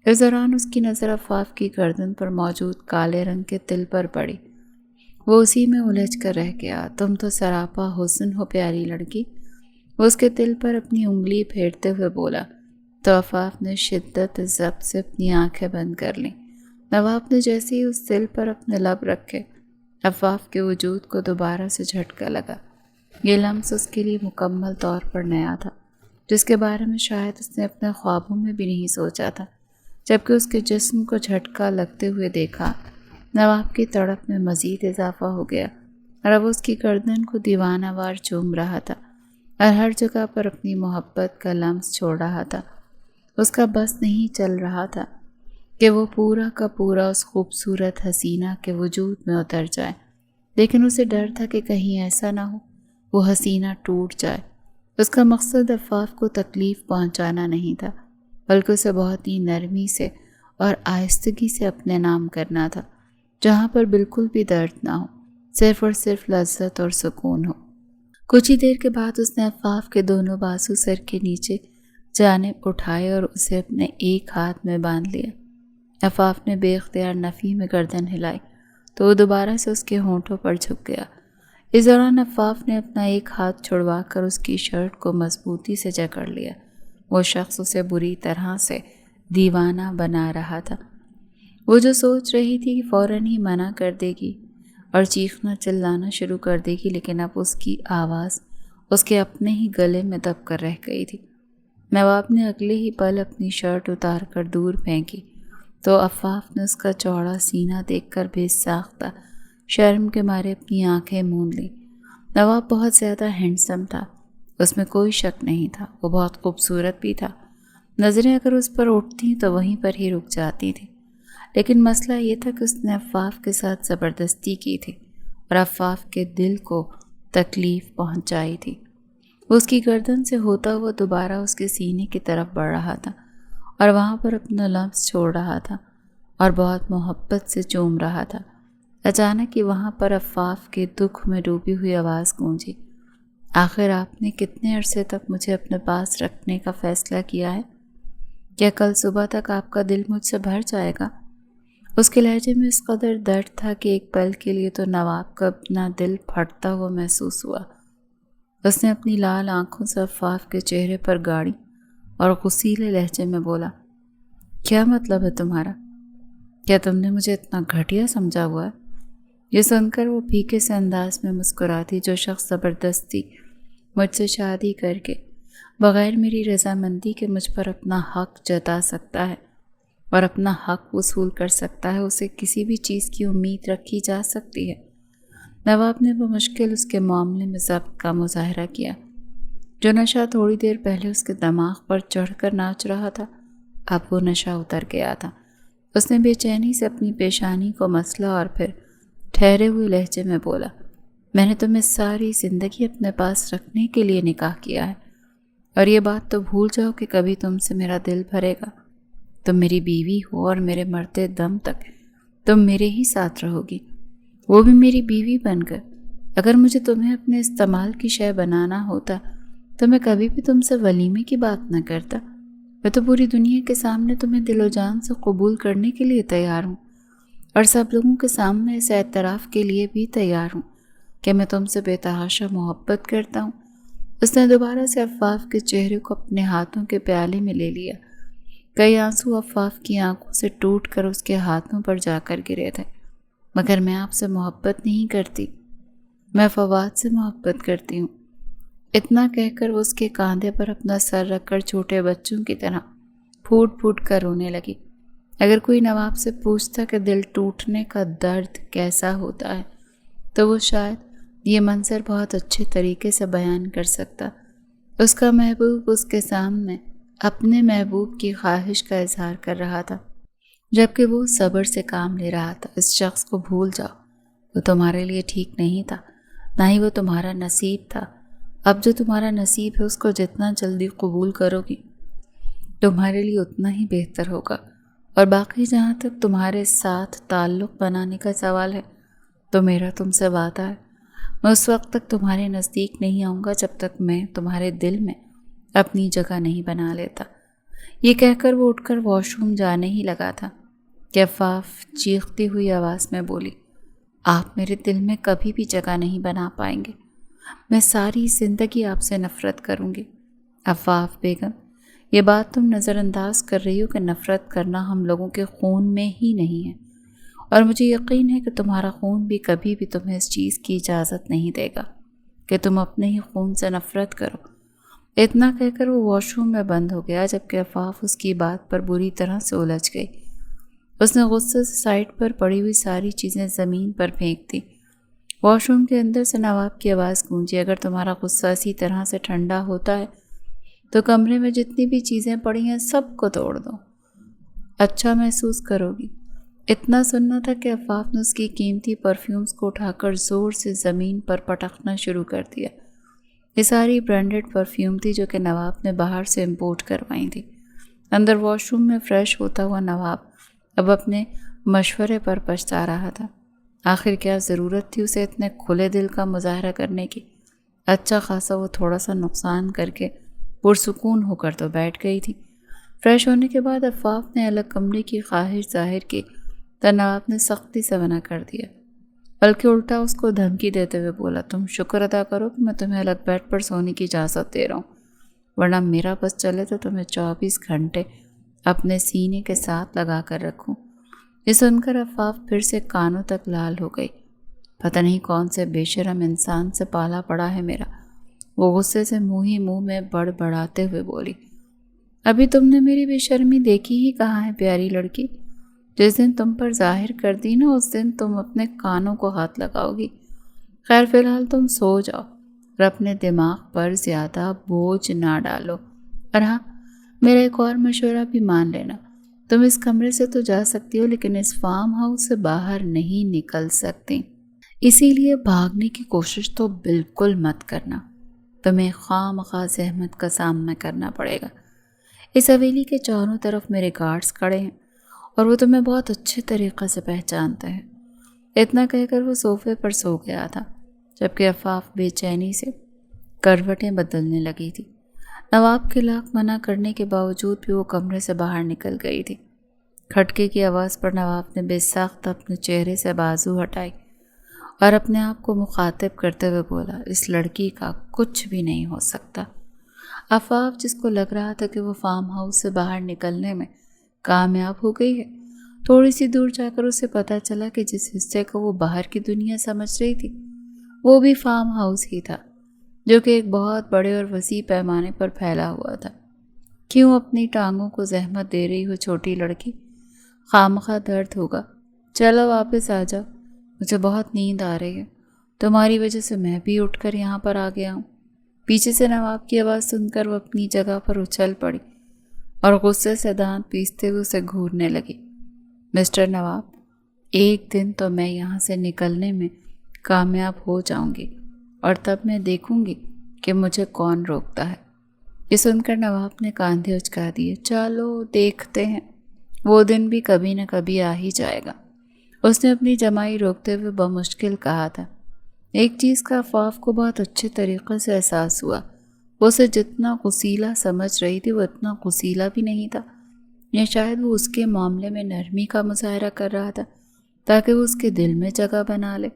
اس دوران اس کی نظر عفاف کی گردن پر موجود کالے رنگ کے تل پر پڑی۔ وہ اسی میں الجھ کر رہ گیا۔ تم تو سراپا حسن ہو پیاری لڑکی، وہ اس کے تل پر اپنی انگلی پھیرتے ہوئے بولا۔ تو عفاف نے شدت ضبط سے اپنی آنکھیں بند کر لیں۔ نواب نے جیسے ہی اس دل پر اپنے لب رکھے، عفاف کے وجود کو دوبارہ سے جھٹکا لگا۔ یہ لمس اس کے لیے مکمل طور پر نیا تھا، جس کے بارے میں شاید اس نے اپنے خوابوں میں بھی نہیں سوچا تھا۔ جبکہ اس کے جسم کو جھٹکا لگتے ہوئے دیکھا، نواب کی تڑپ میں مزید اضافہ ہو گیا، اور اب اس کی گردن کو دیوانہ وار چوم رہا تھا اور ہر جگہ پر اپنی محبت کا لمس چھوڑ رہا تھا۔ اس کا بس نہیں چل رہا تھا کہ وہ پورا کا پورا اس خوبصورت حسینہ کے وجود میں اتر جائے، لیکن اسے ڈر تھا کہ کہیں ایسا نہ ہو وہ حسینہ ٹوٹ جائے۔ اس کا مقصد عفاف کو تکلیف پہنچانا نہیں تھا، بلکہ اسے بہت ہی نرمی سے اور آہستگی سے اپنے نام کرنا تھا، جہاں پر بالکل بھی درد نہ ہو، صرف اور صرف لذت اور سکون ہو۔ کچھ ہی دیر کے بعد اس نے عفاف کے دونوں بازو سر کے نیچے جانب اٹھائے اور اسے اپنے ایک ہاتھ میں باندھ لیا۔ عفاف نے بے اختیار نفی میں گردن ہلائی تو وہ دوبارہ سے اس کے ہونٹوں پر جھک گیا۔ اس دوران عفاف نے اپنا ایک ہاتھ چھڑوا کر اس کی شرٹ کو مضبوطی سے جکڑ لیا۔ وہ شخص اسے بری طرح سے دیوانہ بنا رہا تھا۔ وہ جو سوچ رہی تھی کہ فوراً ہی منع کر دے گی اور چیخنا چلانا شروع کر دے گی، لیکن اب اس کی آواز اس کے اپنے ہی گلے میں دب کر رہ گئی تھی۔ نواب نے اگلے ہی پل اپنی شرٹ اتار کر دور پھینکی تو عفاف نے اس کا چوڑا سینہ دیکھ کر بے ساختہ شرم کے مارے اپنی آنکھیں موند لیں۔ نواب بہت زیادہ ہینڈسم تھا، اس میں کوئی شک نہیں تھا۔ وہ بہت خوبصورت بھی تھا، نظریں اگر اس پر اٹھتیں تو وہیں پر ہی رک جاتی تھی۔ لیکن مسئلہ یہ تھا کہ اس نے عفاف کے ساتھ زبردستی کی تھی اور عفاف کے دل کو تکلیف پہنچائی تھی۔ وہ اس کی گردن سے ہوتا ہوا دوبارہ اس کے سینے کی طرف بڑھ رہا تھا اور وہاں پر اپنا لمس چھوڑ رہا تھا اور بہت محبت سے چوم رہا تھا۔ اچانک ہی وہاں پر عفاف کے دکھ میں ڈوبی ہوئی آواز گونجی، آخر آپ نے کتنے عرصے تک مجھے اپنے پاس رکھنے کا فیصلہ کیا ہے؟ کیا کل صبح تک آپ کا دل مجھ سے بھر جائے گا؟ اس کے لہجے میں اس قدر درد تھا کہ ایک پل کے لیے تو نواب کا اپنا دل پھٹتا ہوا محسوس ہوا۔ اس نے اپنی لال آنکھوں سے عفاف کے چہرے پر گاڑی اور غصیلے لہجے میں بولا، کیا مطلب ہے تمہارا؟ کیا تم نے مجھے اتنا گھٹیا سمجھا ہوا ہے؟ یہ سن کر وہ پھیکے سے انداز میں مسکراتی، جو شخص زبردستی مجھ سے شادی کر کے بغیر میری رضامندی کے مجھ پر اپنا حق جتا سکتا ہے اور اپنا حق وصول کر سکتا ہے، اسے کسی بھی چیز کی امید رکھی جا سکتی ہے۔ نواب نے بمشکل اس کے معاملے میں ضبط کا مظاہرہ کیا۔ جو نشہ تھوڑی دیر پہلے اس کے دماغ پر چڑھ کر ناچ رہا تھا، اب وہ نشہ اتر گیا تھا۔ اس نے بے چینی سے اپنی پیشانی کو مسلا اور پھر ٹھہرے ہوئے لہجے میں بولا، میں نے تمہیں ساری زندگی اپنے پاس رکھنے کے لیے نکاح کیا ہے، اور یہ بات تو بھول جاؤ کہ کبھی تم سے میرا دل بھرے گا۔ تم میری بیوی ہو اور میرے مرتے دم تک تم میرے ہی ساتھ رہو گی، وہ بھی میری بیوی بن کر۔ اگر مجھے تمہیں اپنے استعمال کی شے بنانا ہوتا تو میں کبھی بھی تم سے ولیمے کی بات نہ کرتا۔ میں تو پوری دنیا کے سامنے تمہیں دل و جان سے قبول کرنے کے لیے تیار ہوں، اور سب لوگوں کے سامنے اس اعتراف کے لیے بھی تیار ہوں کہ میں تم سے بے تحاشا محبت کرتا ہوں۔ اس نے دوبارہ سے عفاف کے چہرے کو اپنے ہاتھوں کے پیالے میں لے لیا۔ کئی آنسو عفاف کی آنکھوں سے ٹوٹ کر اس کے ہاتھوں پر جا کر گرے تھے۔ مگر میں آپ سے محبت نہیں کرتی، میں فواد سے محبت کرتی ہوں۔ اتنا کہہ کر وہ اس کے کاندھے پر اپنا سر رکھ کر چھوٹے بچوں کی طرح پھوٹ پھوٹ کر رونے لگی۔ اگر کوئی نواب سے پوچھتا کہ دل ٹوٹنے کا درد کیسا ہوتا ہے تو وہ شاید یہ منظر بہت اچھے طریقے سے بیان کر سکتا۔ اس کا محبوب اس کے سامنے اپنے محبوب کی خواہش کا اظہار کر رہا تھا، جبکہ وہ صبر سے کام لے رہا تھا۔ اس شخص کو بھول جاؤ، وہ تمہارے لیے ٹھیک نہیں تھا، نہ ہی وہ تمہارا نصیب تھا۔ اب جو تمہارا نصیب ہے اس کو جتنا جلدی قبول کرو گی تمہارے لیے اتنا ہی بہتر ہوگا۔ اور باقی جہاں تک تمہارے ساتھ تعلق بنانے کا سوال ہے تو میرا تم سے وعدہ ہے، میں اس وقت تک تمہارے نزدیک نہیں آؤں گا جب تک میں تمہارے دل میں اپنی جگہ نہیں بنا لیتا۔ یہ کہہ کر وہ اٹھ کر واش روم جانے ہی لگا تھا کہ عفاف چیختی ہوئی آواز میں بولی، آپ میرے دل میں کبھی بھی جگہ نہیں بنا پائیں گے، میں ساری زندگی آپ سے نفرت کروں گی۔ عفاف بیگم، یہ بات تم نظر انداز کر رہی ہو کہ نفرت کرنا ہم لوگوں کے خون میں ہی نہیں ہے، اور مجھے یقین ہے کہ تمہارا خون بھی کبھی بھی تمہیں اس چیز کی اجازت نہیں دے گا کہ تم اپنے ہی خون سے نفرت کرو۔ اتنا کہہ کر وہ واش روم میں بند ہو گیا، جبکہ عفاف اس کی بات پر بری طرح سے الجھ گئی۔ اس نے غصے سے سائڈ پر پڑی ہوئی ساری چیزیں زمین پر پھینک دی۔ واش روم کے اندر سے نواب کی آواز گونجی، اگر تمہارا غصہ اسی طرح سے ٹھنڈا ہوتا ہے تو کمرے میں جتنی بھی چیزیں پڑی ہیں سب کو توڑ دو، اچھا محسوس کرو گی۔ اتنا سننا تھا کہ عفاف نے اس کی قیمتی پرفیومز کو اٹھا کر زور سے زمین پر پٹکنا شروع کر دیا۔ یہ ساری برانڈڈ پرفیوم تھی جو کہ نواب نے باہر سے امپورٹ کروائی تھی۔ اندر واش روم میں فریش ہوتا ہوا نواب اب اپنے مشورے پر پچھتا رہا تھا۔ آخر کیا ضرورت تھی اسے اتنے کھلے دل کا مظاہرہ کرنے کی؟ اچھا خاصا وہ تھوڑا سا نقصان کر کے پرسکون ہو کر تو بیٹھ گئی تھی۔ فریش ہونے کے بعد عفاف نے الگ کمرے کی خواہش ظاہر کی تو نواب نے سختی سے منع کر دیا، بلکہ الٹا اس کو دھمکی دیتے ہوئے بولا، تم شکر ادا کرو کہ میں تمہیں الگ بیڈ پر سونے کی اجازت دے رہا ہوں، ورنہ میرا بس چلے تو تمہیں 24 گھنٹے اپنے سینے کے ساتھ لگا کر رکھوں۔ یہ سن کر عفاف پھر سے کانوں تک لال ہو گئی۔ پتہ نہیں کون سے بے شرم انسان سے پالا پڑا ہے میرا، وہ غصے سے منہ ہی منہ میں بڑبڑاتے ہوئے بولی، ابھی تم نے میری بے شرمی دیکھی ہی کہاں ہے پیاری لڑکی؟ جس دن تم پر ظاہر کر دی نا اس دن تم اپنے کانوں کو ہاتھ لگاؤ گی۔ خیر فی الحال تم سو جاؤ اور اپنے دماغ پر زیادہ بوجھ نہ ڈالو، اور ہاں میرا ایک اور مشورہ بھی مان لینا، تم اس کمرے سے تو جا سکتی ہو لیکن اس فارم ہاؤس سے باہر نہیں نکل سکتی، اسی لیے بھاگنے کی کوشش تو بالکل مت کرنا، تمہیں خواہ مخواہ زحمت کا سامنا کرنا پڑے گا۔ اس حویلی کے چاروں طرف میرے گارڈز کھڑے ہیں اور وہ تمہیں بہت اچھے طریقے سے پہچانتے ہیں۔ اتنا کہہ کر وہ صوفے پر سو گیا تھا، جبکہ عفاف بے چینی سے کروٹیں بدلنے لگی تھی۔ نواب کے لاکھ منع کرنے کے باوجود بھی وہ کمرے سے باہر نکل گئی تھی۔ کھٹکے کی آواز پر نواب نے بے ساختہ اپنے چہرے سے بازو ہٹائی اور اپنے آپ کو مخاطب کرتے ہوئے بولا، اس لڑکی کا کچھ بھی نہیں ہو سکتا۔ عفاف، جس کو لگ رہا تھا کہ وہ فارم ہاؤس سے باہر نکلنے میں کامیاب ہو گئی ہے، تھوڑی سی دور جا کر اسے پتہ چلا کہ جس حصے کو وہ باہر کی دنیا سمجھ رہی تھی وہ بھی فارم ہاؤس ہی تھا، جو کہ ایک بہت بڑے اور وسیع پیمانے پر پھیلا ہوا تھا۔ کیوں اپنی ٹانگوں کو زحمت دے رہی ہو چھوٹی لڑکی؟ خامخواہ درد ہوگا، چلو واپس آ جاؤ، مجھے بہت نیند آ رہی ہے، تمہاری وجہ سے میں بھی اٹھ کر یہاں پر آ گیا ہوں۔ پیچھے سے نواب کی آواز سن کر وہ اپنی جگہ پر اچھل پڑی اور غصے سے دانت پیستے ہوئے اسے گھورنے لگی۔ مسٹر نواب، ایک دن تو میں یہاں سے نکلنے میں کامیاب ہو جاؤں گی اور تب میں دیکھوں گی کہ مجھے کون روکتا ہے۔ یہ سن کر نواب نے کاندھے اچکا دیے، چلو دیکھتے ہیں، وہ دن بھی کبھی نہ کبھی آ ہی جائے گا۔ اس نے اپنی جمائی روکتے ہوئے بمشکل کہا تھا۔ ایک چیز کا عفاف کو بہت اچھے طریقے سے احساس ہوا، وہ اسے جتنا غسیلا سمجھ رہی تھی وہ اتنا غسیلا بھی نہیں تھا، یا شاید وہ اس کے معاملے میں نرمی کا مظاہرہ کر رہا تھا تاکہ وہ اس کے دل میں جگہ بنا لے۔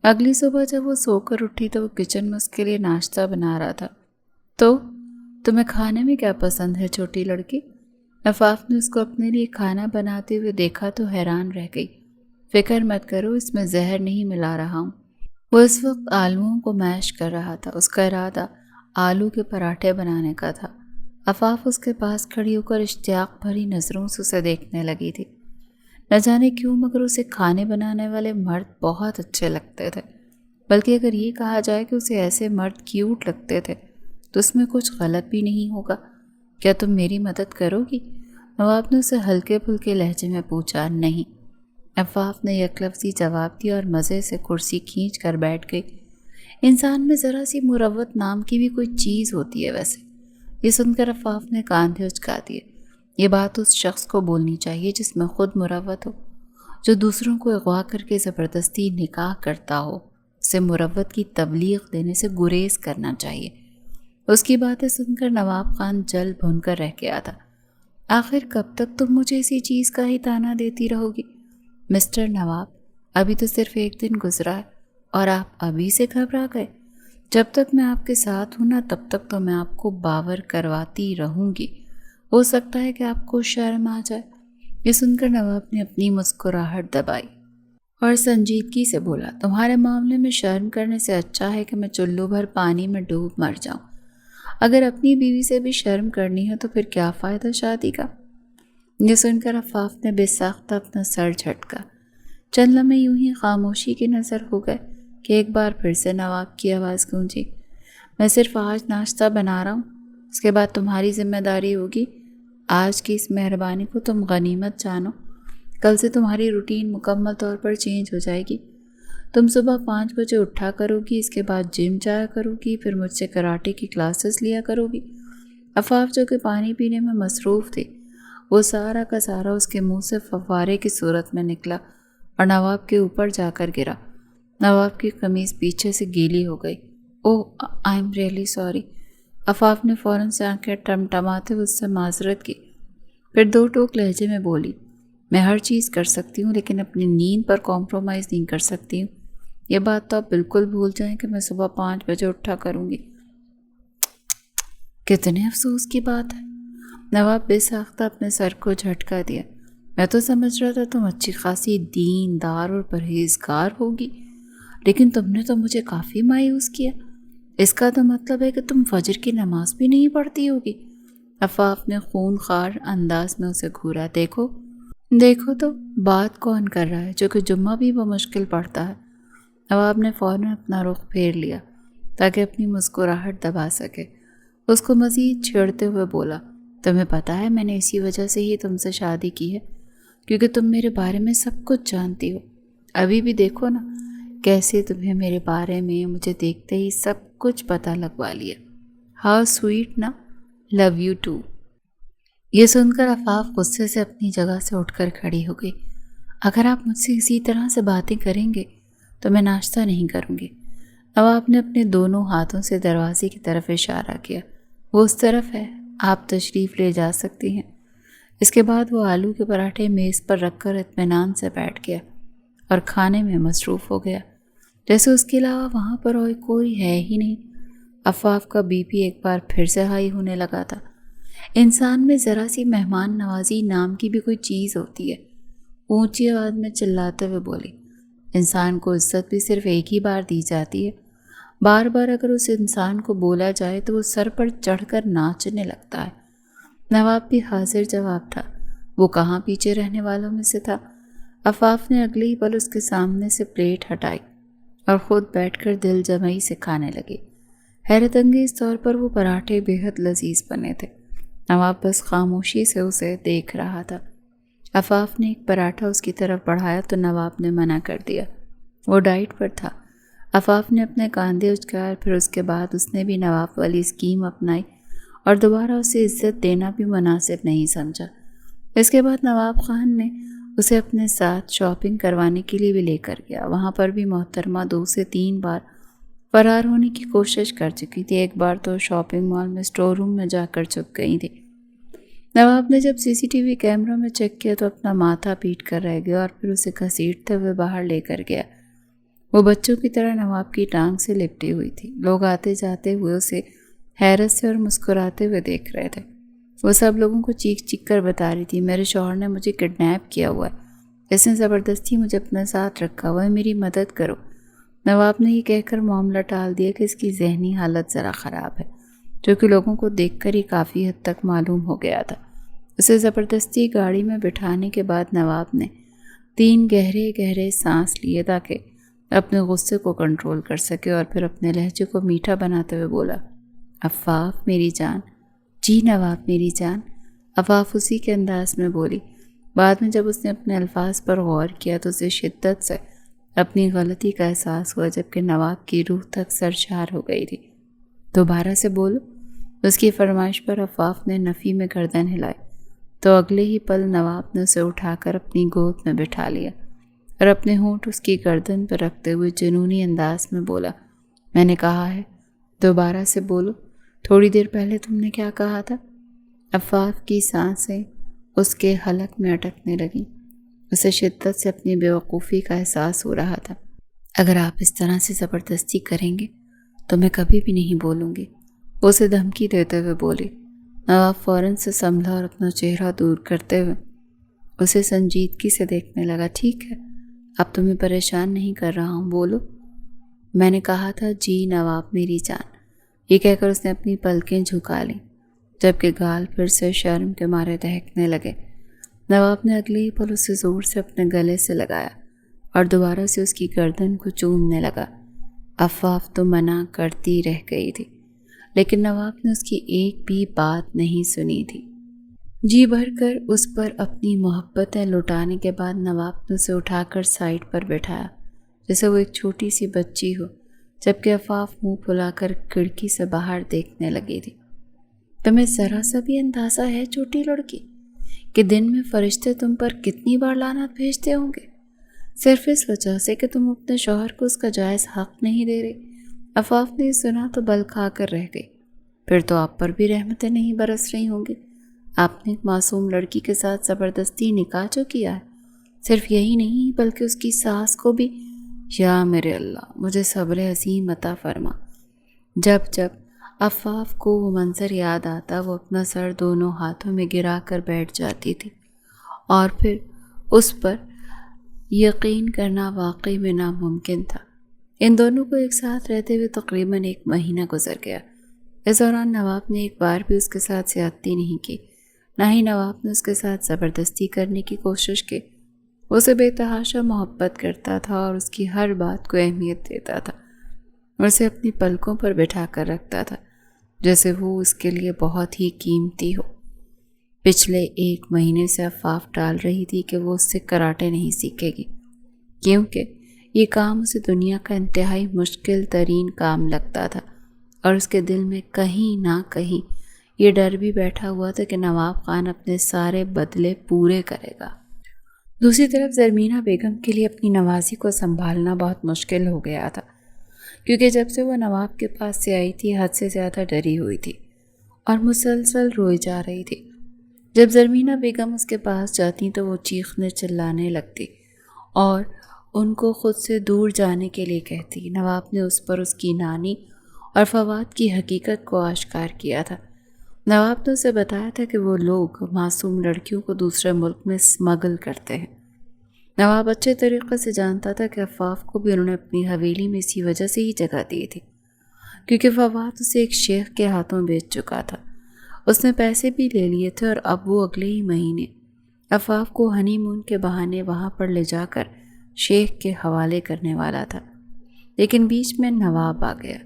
اگلی صبح جب وہ سو کر اٹھی تو وہ کچن میں اس کے لیے ناشتہ بنا رہا تھا۔ تو تمہیں کھانے میں کیا پسند ہے چھوٹی لڑکی؟ عفاف نے اس کو اپنے لیے کھانا بناتے ہوئے دیکھا تو حیران رہ گئی۔ فکر مت کرو، اس میں زہر نہیں ملا رہا ہوں۔ وہ اس وقت آلوؤں کو میش کر رہا تھا، اس کا ارادہ آلو کے پراٹھے بنانے کا تھا۔ عفاف اس کے پاس کھڑی ہو کر اشتیاق بھری نظروں سے اسے دیکھنے لگی تھی۔ نہ جانے کیوں مگر اسے کھانے بنانے والے مرد بہت اچھے لگتے تھے، بلکہ اگر یہ کہا جائے کہ اسے ایسے مرد کیوٹ لگتے تھے تو اس میں کچھ غلط بھی نہیں ہوگا۔ کیا تم میری مدد کرو گی؟ نواب نے اسے ہلکے پھلکے لہجے میں پوچھا۔ نہیں، عفاف نے یک لفظی جواب دیا اور مزے سے کرسی کھینچ کر بیٹھ گئی۔ انسان میں ذرا سی مروت نام کی بھی کوئی چیز ہوتی ہے ویسے۔ یہ سن کر عفاف نے کاندھے اچکا دیے۔ یہ بات اس شخص کو بولنی چاہیے جس میں خود مروت ہو، جو دوسروں کو اغوا کر کے زبردستی نکاح کرتا ہو۔ اسے مروت کی تبلیغ دینے سے گریز کرنا چاہیے۔ اس کی باتیں سن کر نواب خان جل بھن کر رہ گیا تھا۔ آخر کب تک تم مجھے اسی چیز کا ہی تانا دیتی رہو گی؟ مسٹر نواب، ابھی تو صرف ایک دن گزرا ہے اور آپ ابھی سے گھبرا گئے؟ جب تک میں آپ کے ساتھ ہوں نا تب تک تو میں آپ کو باور کرواتی رہوں گی ہو سکتا ہے کہ آپ کو شرم آ جائے۔ یہ سن کر نواب نے اپنی مسکراہٹ دبائی اور سنجیدگی سے بولا، تمہارے معاملے میں شرم کرنے سے اچھا ہے کہ میں چلو بھر پانی میں ڈوب مر جاؤں۔ اگر اپنی بیوی سے بھی شرم کرنی ہے تو پھر کیا فائدہ شادی کا؟ یہ سن کر عفاف نے بے ساختہ اپنا سر جھٹکا۔ چند لمحے یوں ہی خاموشی کی نظر ہو گئے کہ ایک بار پھر سے نواب کی آواز گونجی، میں صرف آج ناشتہ بنا رہا ہوں، اس کے بعد تمہاری ذمہ داری ہوگی۔ آج کی اس مہربانی کو تم غنیمت جانو، کل سے تمہاری روٹین مکمل طور پر چینج ہو جائے گی۔ تم صبح 5 بجے اٹھا کرو گی، اس کے بعد جم جایا کرو گی، پھر مجھ سے کراٹے کی کلاسز لیا کرو گی۔ عفاف جو کہ پانی پینے میں مصروف تھی، وہ سارا کا سارا اس کے منہ سے فوارے کی صورت میں نکلا اور نواب کے اوپر جا کر گرا۔ نواب کی قمیض پیچھے سے گیلی ہو گئی۔ اوہ آئی ایم ریئلی سوری۔ عفاف نے فوراً سے آنکھیں ٹمٹماتے ہوئے اس سے معذرت کی، پھر 2 ٹوک لہجے میں بولی، میں ہر چیز کر سکتی ہوں لیکن اپنی نیند پر کمپرومائز نہیں کر سکتی ہوں۔ یہ بات تو آپ بالکل بھول جائیں کہ میں صبح 5 بجے اٹھا کروں گی۔ کتنے افسوس کی بات ہے۔ نواب بے ساختہ اپنے سر کو جھٹکا دیا، میں تو سمجھ رہا تھا تم اچھی خاصی دیندار اور پرہیزگار ہوگی، لیکن تم نے تو مجھے کافی مایوس کیا۔ اس کا تو مطلب ہے کہ تم فجر کی نماز بھی نہیں پڑھتی ہوگی۔ عفاف نے خونخوار انداز میں اسے گھورا، دیکھو تو بات کون کر رہا ہے جو کہ جمعہ بھی بمشکل پڑھتا ہے۔ نواب نے فوراً اپنا رخ پھیر لیا تاکہ اپنی مسکراہٹ دبا سکے۔ اس کو مزید چھیڑتے ہوئے بولا، تمہیں پتہ ہے میں نے اسی وجہ سے ہی تم سے شادی کی ہے، کیونکہ تم میرے بارے میں سب کچھ جانتی ہو۔ ابھی بھی دیکھو نا کیسے تمہیں میرے بارے میں مجھے دیکھتے ہی سب کچھ پتہ لگوا لیا۔ ہاؤ سویٹ نا، لو یو ٹو۔ یہ سن کر عفاف غصے سے اپنی جگہ سے اٹھ کر کھڑی ہو گئی۔ اگر آپ مجھ سے اسی طرح سے باتیں کریں گے تو میں ناشتہ نہیں کروں گی۔ نواب نے اپنے دونوں ہاتھوں سے دروازے کی طرف اشارہ کیا، وہ اس طرف ہے، آپ تشریف لے جا سکتی ہیں۔ اس کے بعد وہ آلو کے پراٹھے میز پر رکھ کر اطمینان سے بیٹھ گیا اور کھانے میں مصروف ہو گیا، جیسے اس کے علاوہ وہاں پر اور کوئی ہے ہی نہیں۔ عفاف کا بی پی ایک بار پھر سے ہائی ہونے لگا تھا۔ انسان میں ذرا سی مہمان نوازی نام کی بھی کوئی چیز ہوتی ہے۔ اونچی آواز میں چلاتے ہوئے بولی، انسان کو عزت بھی صرف ایک ہی بار دی جاتی ہے، بار بار اگر اس انسان کو بولا جائے تو وہ سر پر چڑھ کر ناچنے لگتا ہے۔ نواب بھی حاضر جواب تھا، وہ کہاں پیچھے رہنے والوں میں سے تھا۔ عفاف نے اگلے ہی پل اس کے سامنے سے پلیٹ ہٹائی اور خود بیٹھ کر دل جمعی سے کھانے لگی۔ حیرت انگیز طور پر وہ پراٹھے بے حد لذیذ بنے تھے۔ نواب بس خاموشی سے اسے دیکھ رہا تھا۔ عفاف نے ایک پراٹھا اس کی طرف بڑھایا تو نواب نے منع کر دیا، وہ ڈائٹ پر تھا۔ عفاف نے اپنے کاندھے اچکائے، پھر اس کے بعد اس نے بھی نواب والی اسکیم اپنائی اور دوبارہ اسے عزت دینا بھی مناسب نہیں سمجھا۔ اس کے بعد نواب خان نے اسے اپنے ساتھ شاپنگ کروانے کے لیے بھی لے کر گیا۔ وہاں پر بھی محترمہ 2 سے 3 بار فرار ہونے کی کوشش کر چکی تھی۔ ایک بار تو شاپنگ مال میں اسٹور روم میں جا کر چھپ گئی تھی۔ نواب نے جب CCTV کیمروں میں چیک کیا تو اپنا ماتھا پیٹ کر رہ گیا اور پھر اسے گھسیٹتے ہوئے باہر لے کر گیا۔ وہ بچوں کی طرح نواب کی ٹانگ سے لپٹی ہوئی تھی۔ لوگ آتے جاتے ہوئے اسے حیرت سے اور مسکراتے ہوئے دیکھ رہے تھے۔ وہ سب لوگوں کو چیخ چیخ کر بتا رہی تھی، میرے شوہر نے مجھے کڈنیپ کیا ہوا ہے، اس نے زبردستی مجھے اپنے ساتھ رکھا ہوا ہے، میری مدد کرو۔ نواب نے یہ کہہ کر معاملہ ٹال دیا کہ اس کی ذہنی حالت ذرا خراب ہے، جو کہ لوگوں کو دیکھ کر ہی کافی حد تک معلوم ہو گیا تھا۔ اسے زبردستی گاڑی میں بٹھانے کے بعد نواب نے 3 گہرے گہرے سانس لیے تاکہ اپنے غصے کو کنٹرول کر سکے اور پھر اپنے لہجے کو میٹھا بناتے ہوئے بولا، عفاف میری جان۔ جی نواب میری جان، عفاف اسی کے انداز میں بولی۔ بعد میں جب اس نے اپنے الفاظ پر غور کیا تو اسے شدت سے اپنی غلطی کا احساس ہوا، جبکہ نواب کی روح تک سرشار ہو گئی تھی۔ دوبارہ سے بولو۔ اس کی فرمائش پر عفاف نے نفی میں گردن ہلائی تو اگلے ہی پل نواب نے اسے اٹھا کر اپنی گود میں بٹھا لیا اور اپنے ہونٹ اس کی گردن پر رکھتے ہوئے جنونی انداز میں بولا، میں نے کہا ہے دوبارہ سے بولو، تھوڑی دیر پہلے تم نے کیا کہا تھا؟ عفاف کی سانسیں اس کے حلق میں اٹکنے لگیں۔ اسے شدت سے اپنی بیوقوفی کا احساس ہو رہا تھا۔ اگر آپ اس طرح سے زبردستی کریں گے تو میں کبھی بھی نہیں بولوں گی، وہ اسے دھمکی دیتے ہوئے بولی۔ نواب فوراً سے سنبھلا اور اپنا چہرہ دور کرتے ہوئے اسے سنجیدگی سے دیکھنے لگا۔ ٹھیک ہے، اب تمہیں پریشان نہیں کر رہا ہوں، بولو۔ میں نے کہا تھا جی نواب میری جان، یہ کہہ کر اس نے اپنی پلکیں جھکا لیں، جبکہ گال پھر سے شرم کے مارے دہکنے لگے۔ نواب نے اگلے ہی پل اسے زور سے اپنے گلے سے لگایا اور دوبارہ سے اس کی گردن کو چومنے لگا۔ عفاف تو منع کرتی رہ گئی تھی، لیکن نواب نے اس کی ایک بھی بات نہیں سنی تھی۔ جی بھر کر اس پر اپنی محبتیں لٹانے کے بعد نواب نے اسے اٹھا کر سائڈ پر بٹھایا جیسے وہ ایک چھوٹی سی بچی ہو، جبکہ عفاف منہ پھلا کر کھڑکی سے باہر دیکھنے لگی تھی۔ تمہیں ذرا سا بھی اندازہ ہے چھوٹی لڑکی کہ دن میں فرشتے تم پر کتنی بار لعنت بھیجتے ہوں گے، صرف اس وجہ سے کہ تم اپنے شوہر کو اس کا جائز حق نہیں دے رہے۔ عفاف نے سنا تو بل کھا کر رہ گئی۔ پھر تو آپ پر بھی رحمتیں نہیں برس رہی ہوں گی، آپ نے ایک معصوم لڑکی کے ساتھ زبردستی نکاح جو کیا ہے، صرف یہی نہیں بلکہ اس کی ساس کو بھی۔ یا میرے اللہ، مجھے صبر عظیم عطا فرما۔ جب جب عفاف کو وہ منظر یاد آتا وہ اپنا سر دونوں ہاتھوں میں گرا کر بیٹھ جاتی تھی، اور پھر اس پر یقین کرنا واقعی میں ناممکن تھا۔ ان دونوں کو ایک ساتھ رہتے ہوئے تقریباً 1 مہینہ گزر گیا۔ اس دوران نواب نے ایک بار بھی اس کے ساتھ زیادتی نہیں کی، نہ ہی نواب نے اس کے ساتھ زبردستی کرنے کی کوشش کی۔ اسے بے تحاشا محبت کرتا تھا اور اس کی ہر بات کو اہمیت دیتا تھا، اور اسے اپنی پلکوں پر بٹھا کر رکھتا تھا جیسے وہ اس کے لیے بہت ہی قیمتی ہو۔ پچھلے 1 مہینے سے عفاف ٹال رہی تھی کہ وہ اس سے کراٹے نہیں سیکھے گی، کیونکہ یہ کام اسے دنیا کا انتہائی مشکل ترین کام لگتا تھا، اور اس کے دل میں کہیں نہ کہیں یہ ڈر بھی بیٹھا ہوا تھا کہ نواب خان اپنے سارے بدلے پورے کرے گا۔ دوسری طرف زرمینہ بیگم کے لیے اپنی نوازی کو سنبھالنا بہت مشکل ہو گیا تھا، کیونکہ جب سے وہ نواب کے پاس سے آئی تھی حد سے زیادہ ڈری ہوئی تھی اور مسلسل روئی جا رہی تھی۔ جب زرمینہ بیگم اس کے پاس جاتی تو وہ چیخنے چلانے لگتی اور ان کو خود سے دور جانے کے لیے کہتی۔ نواب نے اس پر اس کی نانی اور فواد کی حقیقت کو آشکار کیا تھا۔ نواب نے اسے بتایا تھا کہ وہ لوگ معصوم لڑکیوں کو دوسرے ملک میں اسمگل کرتے ہیں۔ نواب اچھے طریقے سے جانتا تھا کہ عفاف کو بھی انہوں نے اپنی حویلی میں اسی وجہ سے ہی جگہ دی تھی، کیونکہ فواد اسے ایک شیخ کے ہاتھوں بیچ چکا تھا۔ اس نے پیسے بھی لے لیے تھے اور اب وہ اگلے ہی مہینے عفاف کو ہنی مون کے بہانے وہاں پر لے جا کر شیخ کے حوالے کرنے والا تھا، لیکن بیچ میں نواب آ گیا۔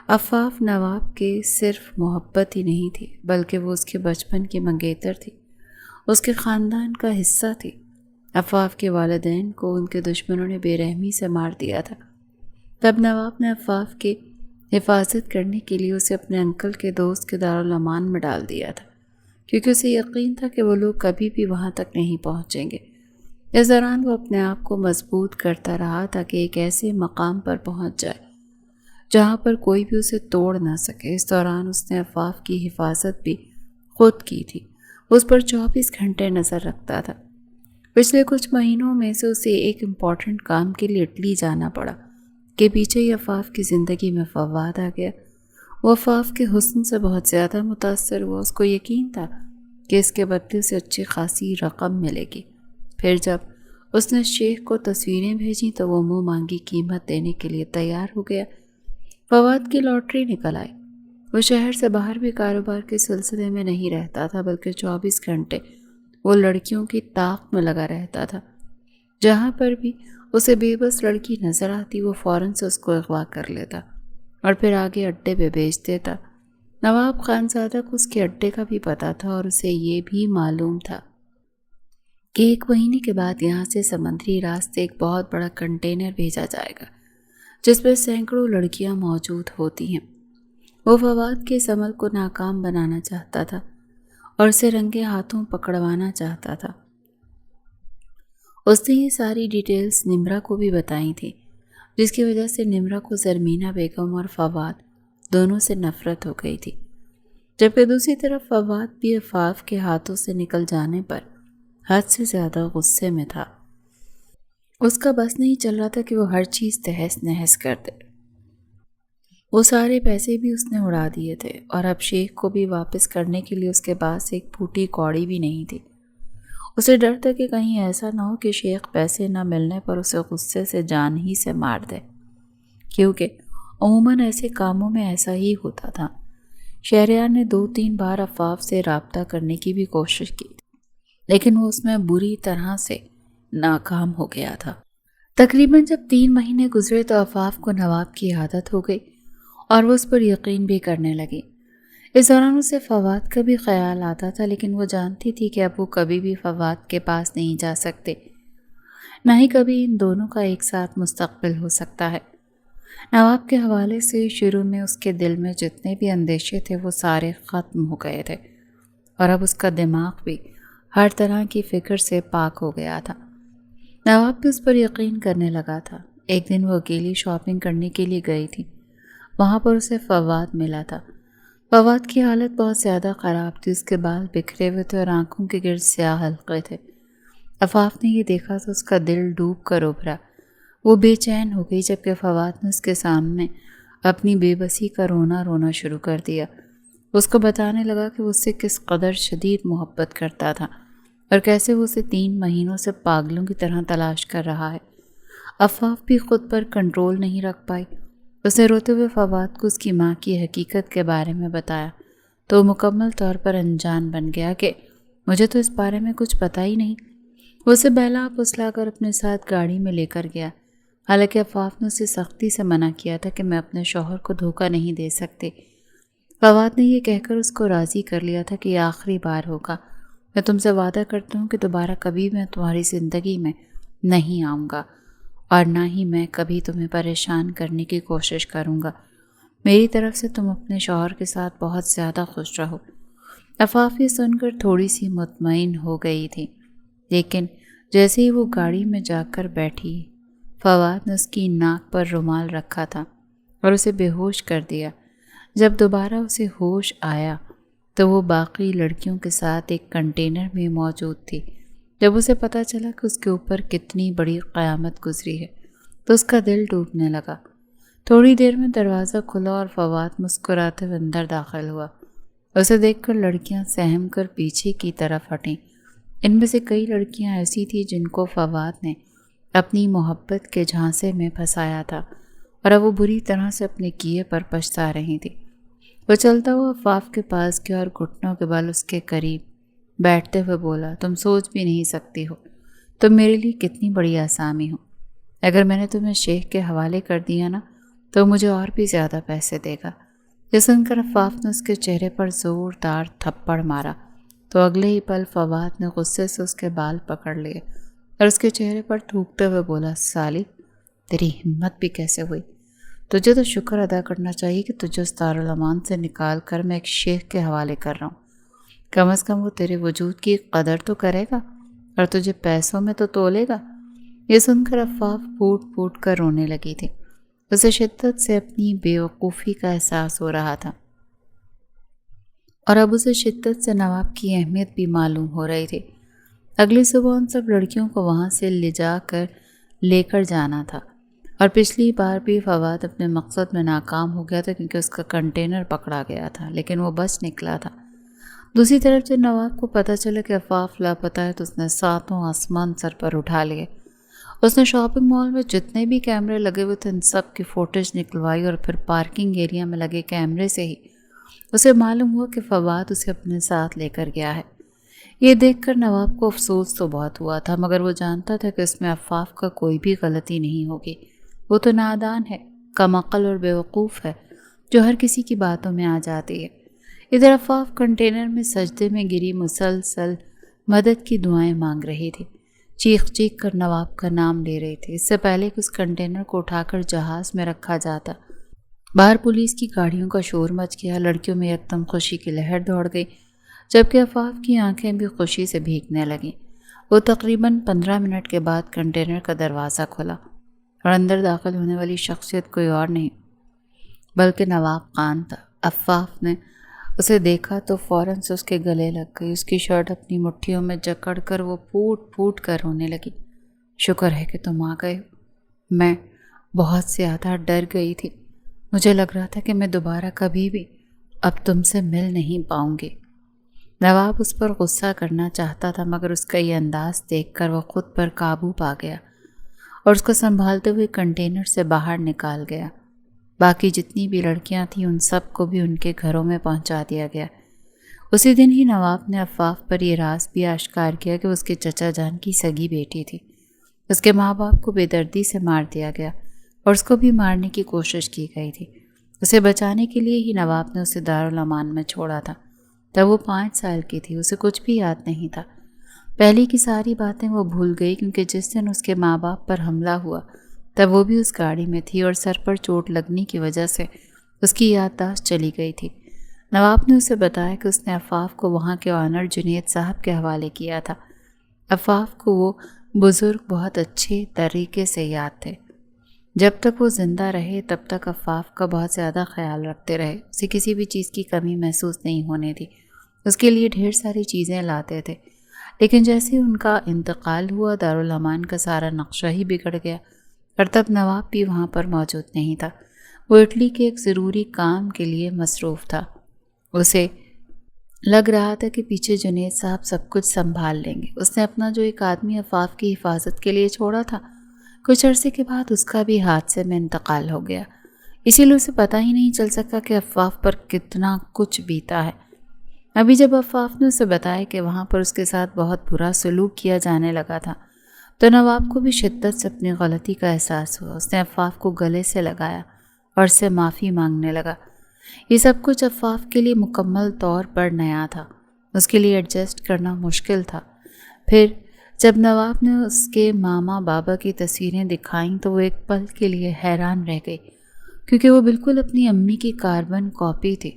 عفاف نواب کے صرف محبت ہی نہیں تھی بلکہ وہ اس کے بچپن کی منگیتر تھی، اس کے خاندان کا حصہ تھی۔ عفاف کے والدین کو ان کے دشمنوں نے بے رحمی سے مار دیا تھا۔ تب نواب نے عفاف کے حفاظت کرنے کے لیے اسے اپنے انکل کے دوست کے دارالامان میں ڈال دیا تھا، کیونکہ اسے یقین تھا کہ وہ لوگ کبھی بھی وہاں تک نہیں پہنچیں گے۔ اس دوران وہ اپنے آپ کو مضبوط کرتا رہا تاکہ ایک ایسے مقام پر پہنچ جائے جہاں پر کوئی بھی اسے توڑ نہ سکے۔ اس دوران اس نے عفاف کی حفاظت بھی خود کی تھی، اس پر 24 گھنٹے نظر رکھتا تھا۔ پچھلے کچھ مہینوں میں سے اسے ایک امپورٹنٹ کام کے لیے اٹلی جانا پڑا کہ پیچھے ہی عفاف کی زندگی میں فواد آ گیا۔ وہ عفاف کے حسن سے بہت زیادہ متاثر ہوا، اس کو یقین تھا کہ اس کے بدلے سے اچھی خاصی رقم ملے گی۔ پھر جب اس نے شیخ کو تصویریں بھیجیں تو وہ منہ مانگی قیمت دینے کے لیے تیار ہو گیا۔ فواد کی لاٹری نکل آئی۔ وہ شہر سے باہر بھی کاروبار کے سلسلے میں نہیں رہتا تھا بلکہ 24 گھنٹے وہ لڑکیوں کی طاق میں لگا رہتا تھا۔ جہاں پر بھی اسے بے بس لڑکی نظر آتی وہ فوراً سے اس کو اغوا کر لیتا اور پھر آگے اڈے پہ بیچ دیتا۔ نواب خانزادہ کو اس کے اڈے کا بھی پتہ تھا اور اسے یہ بھی معلوم تھا کہ 1 مہینے کے بعد یہاں سے سمندری راستے ایک بہت بڑا کنٹینر بھیجا جائے گا جس پر سینکڑوں لڑکیاں موجود ہوتی ہیں۔ وہ فواد کے اس عمل کو ناکام بنانا چاہتا تھا اور اسے رنگے ہاتھوں پکڑوانا چاہتا تھا۔ اس نے یہ ساری ڈیٹیلز نمرا کو بھی بتائی تھی، جس کی وجہ سے نمرا کو زرمینہ بیگم اور فواد دونوں سے نفرت ہو گئی تھی، جبکہ دوسری طرف فواد بھی عفاف کے ہاتھوں سے نکل جانے پر حد سے زیادہ غصے میں تھا۔ اس کا بس نہیں چل رہا تھا کہ وہ ہر چیز تہس نہس کر دے۔ وہ سارے پیسے بھی اس نے اڑا دیے تھے اور اب شیخ کو بھی واپس کرنے کے لیے اس کے پاس ایک پھوٹی کوڑی بھی نہیں تھی۔ اسے ڈر تھا کہ کہیں ایسا نہ ہو کہ شیخ پیسے نہ ملنے پر اسے غصے سے جان ہی سے مار دے، کیونکہ عموماً ایسے کاموں میں ایسا ہی ہوتا تھا۔ شہریار نے 2-3 بار عفاف سے رابطہ کرنے کی بھی کوشش کی، لیکن وہ اس میں بری طرح سے ناکام ہو گیا تھا۔ تقریباً جب 3 مہینے گزرے تو عفاف کو نواب کی عادت ہو گئی اور وہ اس پر یقین بھی کرنے لگی۔ اس دوران اسے فواد کا بھی خیال آتا تھا، لیکن وہ جانتی تھی کہ اب وہ کبھی بھی فواد کے پاس نہیں جا سکتے، نہ ہی کبھی ان دونوں کا ایک ساتھ مستقبل ہو سکتا ہے۔ نواب کے حوالے سے شروع میں اس کے دل میں جتنے بھی اندیشے تھے وہ سارے ختم ہو گئے تھے، اور اب اس کا دماغ بھی ہر طرح کی فکر سے پاک ہو گیا تھا۔ نواب بھی اس پر یقین کرنے لگا تھا۔ ایک دن وہ اکیلی شاپنگ کرنے کے لیے گئی تھی، وہاں پر اسے فواد ملا تھا۔ فواد کی حالت بہت زیادہ خراب تھی، اس کے بال بکھرے ہوئے تھے اور آنکھوں کے گرد سیاہ حلقے تھے۔ عفاف نے یہ دیکھا تو اس کا دل ڈوب کر ابھرا۔ وہ بے چین ہو گئی جبکہ فواد نے اس کے سامنے اپنی بے بسی کا رونا شروع کر دیا۔ اس کو بتانے لگا کہ وہ اس سے کس قدر شدید محبت کرتا تھا اور کیسے وہ اسے 3 مہینوں سے پاگلوں کی طرح تلاش کر رہا ہے۔ عفاف بھی خود پر کنٹرول نہیں رکھ پائی۔ اس نے روتے ہوئے فواد کو اس کی ماں کی حقیقت کے بارے میں بتایا تو وہ مکمل طور پر انجان بن گیا کہ مجھے تو اس بارے میں کچھ پتہ ہی نہیں۔ وہ اسے بہلا پھسلا کر اپنے ساتھ گاڑی میں لے کر گیا، حالانکہ عفاف نے اسے سختی سے منع کیا تھا کہ میں اپنے شوہر کو دھوکہ نہیں دے سکتے۔ فواد نے یہ کہہ کر اس کو راضی کر لیا تھا کہ یہ آخری بار ہوگا، میں تم سے وعدہ کرتا ہوں کہ دوبارہ کبھی میں تمہاری زندگی میں نہیں آؤں گا اور نہ ہی میں کبھی تمہیں پریشان کرنے کی کوشش کروں گا۔ میری طرف سے تم اپنے شوہر کے ساتھ بہت زیادہ خوش رہو۔ عفاف یہ سن کر تھوڑی سی مطمئن ہو گئی تھی، لیکن جیسے ہی وہ گاڑی میں جا کر بیٹھی، فواد نے اس کی ناک پر رومال رکھا تھا اور اسے بے ہوش کر دیا۔ جب دوبارہ اسے ہوش آیا تو وہ باقی لڑکیوں کے ساتھ ایک کنٹینر میں موجود تھی۔ جب اسے پتہ چلا کہ اس کے اوپر کتنی بڑی قیامت گزری ہے تو اس کا دل ٹوٹنے لگا۔ تھوڑی دیر میں دروازہ کھلا اور فواد مسکراتے ہوئے اندر داخل ہوا۔ اسے دیکھ کر لڑکیاں سہم کر پیچھے کی طرف ہٹیں۔ ان میں سے کئی لڑکیاں ایسی تھیں جن کو فواد نے اپنی محبت کے جھانسے میں پھنسایا تھا اور اب وہ بری طرح سے اپنے کیے پر پچھتا رہی تھی۔ وہ چلتا ہوا عفاف کے پاس گیا اور گھٹنوں کے بل اس کے قریب بیٹھتے ہوئے بولا، تم سوچ بھی نہیں سکتی ہو تم میرے لیے کتنی بڑی آسامی ہو۔ اگر میں نے تمہیں شیخ کے حوالے کر دیا نا تو مجھے اور بھی زیادہ پیسے دے گا۔ یہ سن کر عفاف نے اس کے چہرے پر زوردار تھپڑ مارا تو اگلے ہی پل فواد نے غصے سے اس کے بال پکڑ لیے اور اس کے چہرے پر تھوکتے ہوئے بولا، سالی تیری ہمت بھی کیسے ہوئی؟ تجھے تو شکر ادا کرنا چاہیے کہ تجھے اس دارالامان سے نکال کر میں ایک شیخ کے حوالے کر رہا ہوں۔ کم از کم وہ تیرے وجود کی قدر تو کرے گا اور تجھے پیسوں میں تو تولے گا۔ یہ سن کر عفاف پھوٹ پھوٹ کر رونے لگی تھی۔ اسے شدت سے اپنی بے وقوفی کا احساس ہو رہا تھا اور اب اسے شدت سے نواب کی اہمیت بھی معلوم ہو رہی تھی۔ اگلی صبح ان سب لڑکیوں کو وہاں سے لے کر جانا تھا اور پچھلی بار بھی فواد اپنے مقصد میں ناکام ہو گیا تھا کیونکہ اس کا کنٹینر پکڑا گیا تھا، لیکن وہ بچ نکلا تھا۔ دوسری طرف جب نواب کو پتہ چلا کہ عفاف لاپتہ ہے تو اس نے 7 آسمان سر پر اٹھا لیے۔ اس نے شاپنگ مال میں جتنے بھی کیمرے لگے ہوئے تھے ان سب کی فوٹیج نکلوائی اور پھر پارکنگ ایریا میں لگے کیمرے سے ہی اسے معلوم ہوا کہ فواد اسے اپنے ساتھ لے کر گیا ہے۔ یہ دیکھ کر نواب کو افسوس تو بہت ہوا تھا، مگر وہ جانتا تھا کہ اس میں عفاف کا کوئی بھی غلطی نہیں ہوگی۔ وہ تو نادان ہے، کم عقل اور بیوقوف ہے جو ہر کسی کی باتوں میں آ جاتی ہے۔ ادھر عفاف کنٹینر میں سجدے میں گری مسلسل مدد کی دعائیں مانگ رہی تھی، چیخ چیخ کر نواب کا نام لے رہی تھی۔ اس سے پہلے کہ اس کنٹینر کو اٹھا کر جہاز میں رکھا جاتا، باہر پولیس کی گاڑیوں کا شور مچ گیا۔ لڑکیوں میں ایک دم خوشی کی لہر دوڑ گئی، جبکہ عفاف کی آنکھیں بھی خوشی سے بھیگنے لگیں۔ وہ تقریباً 15 منٹ کے بعد کنٹینر کا دروازہ کھلا اور اندر داخل ہونے والی شخصیت کوئی اور نہیں بلکہ نواب خان تھا۔ عفاف نے اسے دیکھا تو فوراً سے اس کے گلے لگ گئی۔ اس کی شرٹ اپنی مٹھیوں میں جکڑ کر وہ پھوٹ پھوٹ کر رونے لگی۔ شکر ہے کہ تم آ گئے ہو، میں بہت زیادہ ڈر گئی تھی، مجھے لگ رہا تھا کہ میں دوبارہ کبھی بھی اب تم سے مل نہیں پاؤں گی۔ نواب اس پر غصہ کرنا چاہتا تھا، مگر اس کا یہ انداز دیکھ کر وہ خود پر قابو پا گیا اور اس کو سنبھالتے ہوئے کنٹینر سے باہر نکال گیا۔ باقی جتنی بھی لڑکیاں تھیں ان سب کو بھی ان کے گھروں میں پہنچا دیا گیا۔ اسی دن ہی نواب نے عفاف پر یہ راز بھی آشکار کیا کہ اس کے چچا جان کی سگی بیٹی تھی۔ اس کے ماں باپ کو بے دردی سے مار دیا گیا اور اس کو بھی مارنے کی کوشش کی گئی تھی۔ اسے بچانے کے لیے ہی نواب نے اسے دارالامان میں چھوڑا تھا۔ تب وہ 5 سال کی تھی، اسے کچھ بھی یاد نہیں تھا۔ پہلے کی ساری باتیں وہ بھول گئی، کیونکہ جس دن اس کے ماں باپ پر حملہ ہوا تب وہ بھی اس گاڑی میں تھی اور سر پر چوٹ لگنے کی وجہ سے اس کی یادداشت چلی گئی تھی۔ نواب نے اسے بتایا کہ اس نے عفاف کو وہاں کے آنر جنید صاحب کے حوالے کیا تھا۔ عفاف کو وہ بزرگ بہت اچھے طریقے سے یاد تھے۔ جب تک وہ زندہ رہے تب تک عفاف کا بہت زیادہ خیال رکھتے رہے، اسے کسی بھی چیز کی کمی محسوس نہیں ہونے دی، اس کے لیے ڈھیر ساری چیزیں لاتے تھے۔ لیکن جیسے ان کا انتقال ہوا دارالامان کا سارا نقشہ ہی بگڑ گیا، اور تب نواب بھی وہاں پر موجود نہیں تھا۔ وہ اٹلی کے ایک ضروری کام کے لیے مصروف تھا۔ اسے لگ رہا تھا کہ پیچھے جنید صاحب سب کچھ سنبھال لیں گے۔ اس نے اپنا جو ایک آدمی عفاف کی حفاظت کے لیے چھوڑا تھا، کچھ عرصے کے بعد اس کا بھی حادثے میں انتقال ہو گیا، اسی لیے اسے پتہ ہی نہیں چل سکا کہ عفاف پر کتنا کچھ بیتا ہے۔ ابھی جب عفاف نے اسے بتایا کہ وہاں پر اس کے ساتھ بہت برا سلوک کیا جانے لگا تھا تو نواب کو بھی شدت سے اپنی غلطی کا احساس ہوا۔ اس نے عفاف کو گلے سے لگایا اور اس سے معافی مانگنے لگا۔ یہ سب کچھ عفاف کے لیے مکمل طور پر نیا تھا، اس کے لیے ایڈجسٹ کرنا مشکل تھا۔ پھر جب نواب نے اس کے ماما بابا کی تصویریں دکھائیں تو وہ ایک پل کے لیے حیران رہ گئی، کیونکہ وہ بالکل اپنی امی کی کاربن کاپی تھی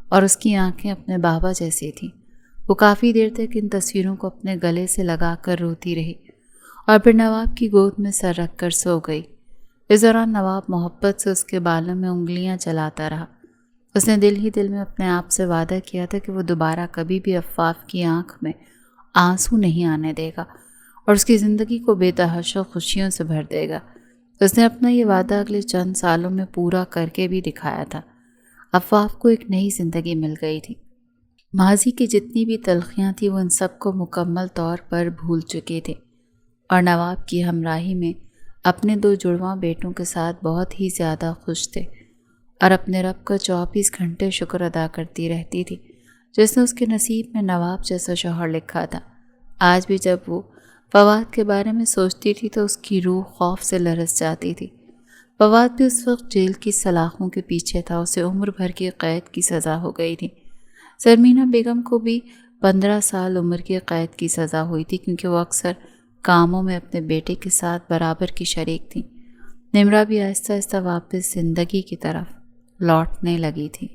اور اس کی آنکھیں اپنے بابا جیسی تھیں۔ وہ کافی دیر تک ان تصویروں کو اپنے گلے سے لگا کر روتی رہی اور پھر نواب کی گود میں سر رکھ کر سو گئی۔ اس دوران نواب محبت سے اس کے بالوں میں انگلیاں چلاتا رہا۔ اس نے دل ہی دل میں اپنے آپ سے وعدہ کیا تھا کہ وہ دوبارہ کبھی بھی عفاف کی آنکھ میں آنسو نہیں آنے دے گا اور اس کی زندگی کو بے تحاشا خوشیوں سے بھر دے گا۔ اس نے اپنا یہ وعدہ اگلے چند سالوں میں پورا کر کے بھی دکھایا تھا۔ عفاف کو ایک نئی زندگی مل گئی تھی۔ ماضی کی جتنی بھی تلخیاں تھیں وہ ان سب کو مکمل طور پر بھول چکے تھے اور نواب کی ہمراہی میں اپنے 2 جڑواں بیٹوں کے ساتھ بہت ہی زیادہ خوش تھے اور اپنے رب کا 24 گھنٹے شکر ادا کرتی رہتی تھی جس نے اس کے نصیب میں نواب جیسا شوہر لکھا تھا۔ آج بھی جب وہ فواد کے بارے میں سوچتی تھی تو اس کی روح خوف سے لرز جاتی تھی۔ فواد بھی اس وقت جیل کی سلاخوں کے پیچھے تھا، اسے عمر بھر کی قید کی سزا ہو گئی تھی۔ سرمینہ بیگم کو بھی 15 سال عمر کی قید کی سزا ہوئی تھی، کیونکہ وہ اکثر کاموں میں اپنے بیٹے کے ساتھ برابر کی شریک تھیں۔ نمرہ بھی آہستہ آہستہ واپس زندگی کی طرف لوٹنے لگی تھی۔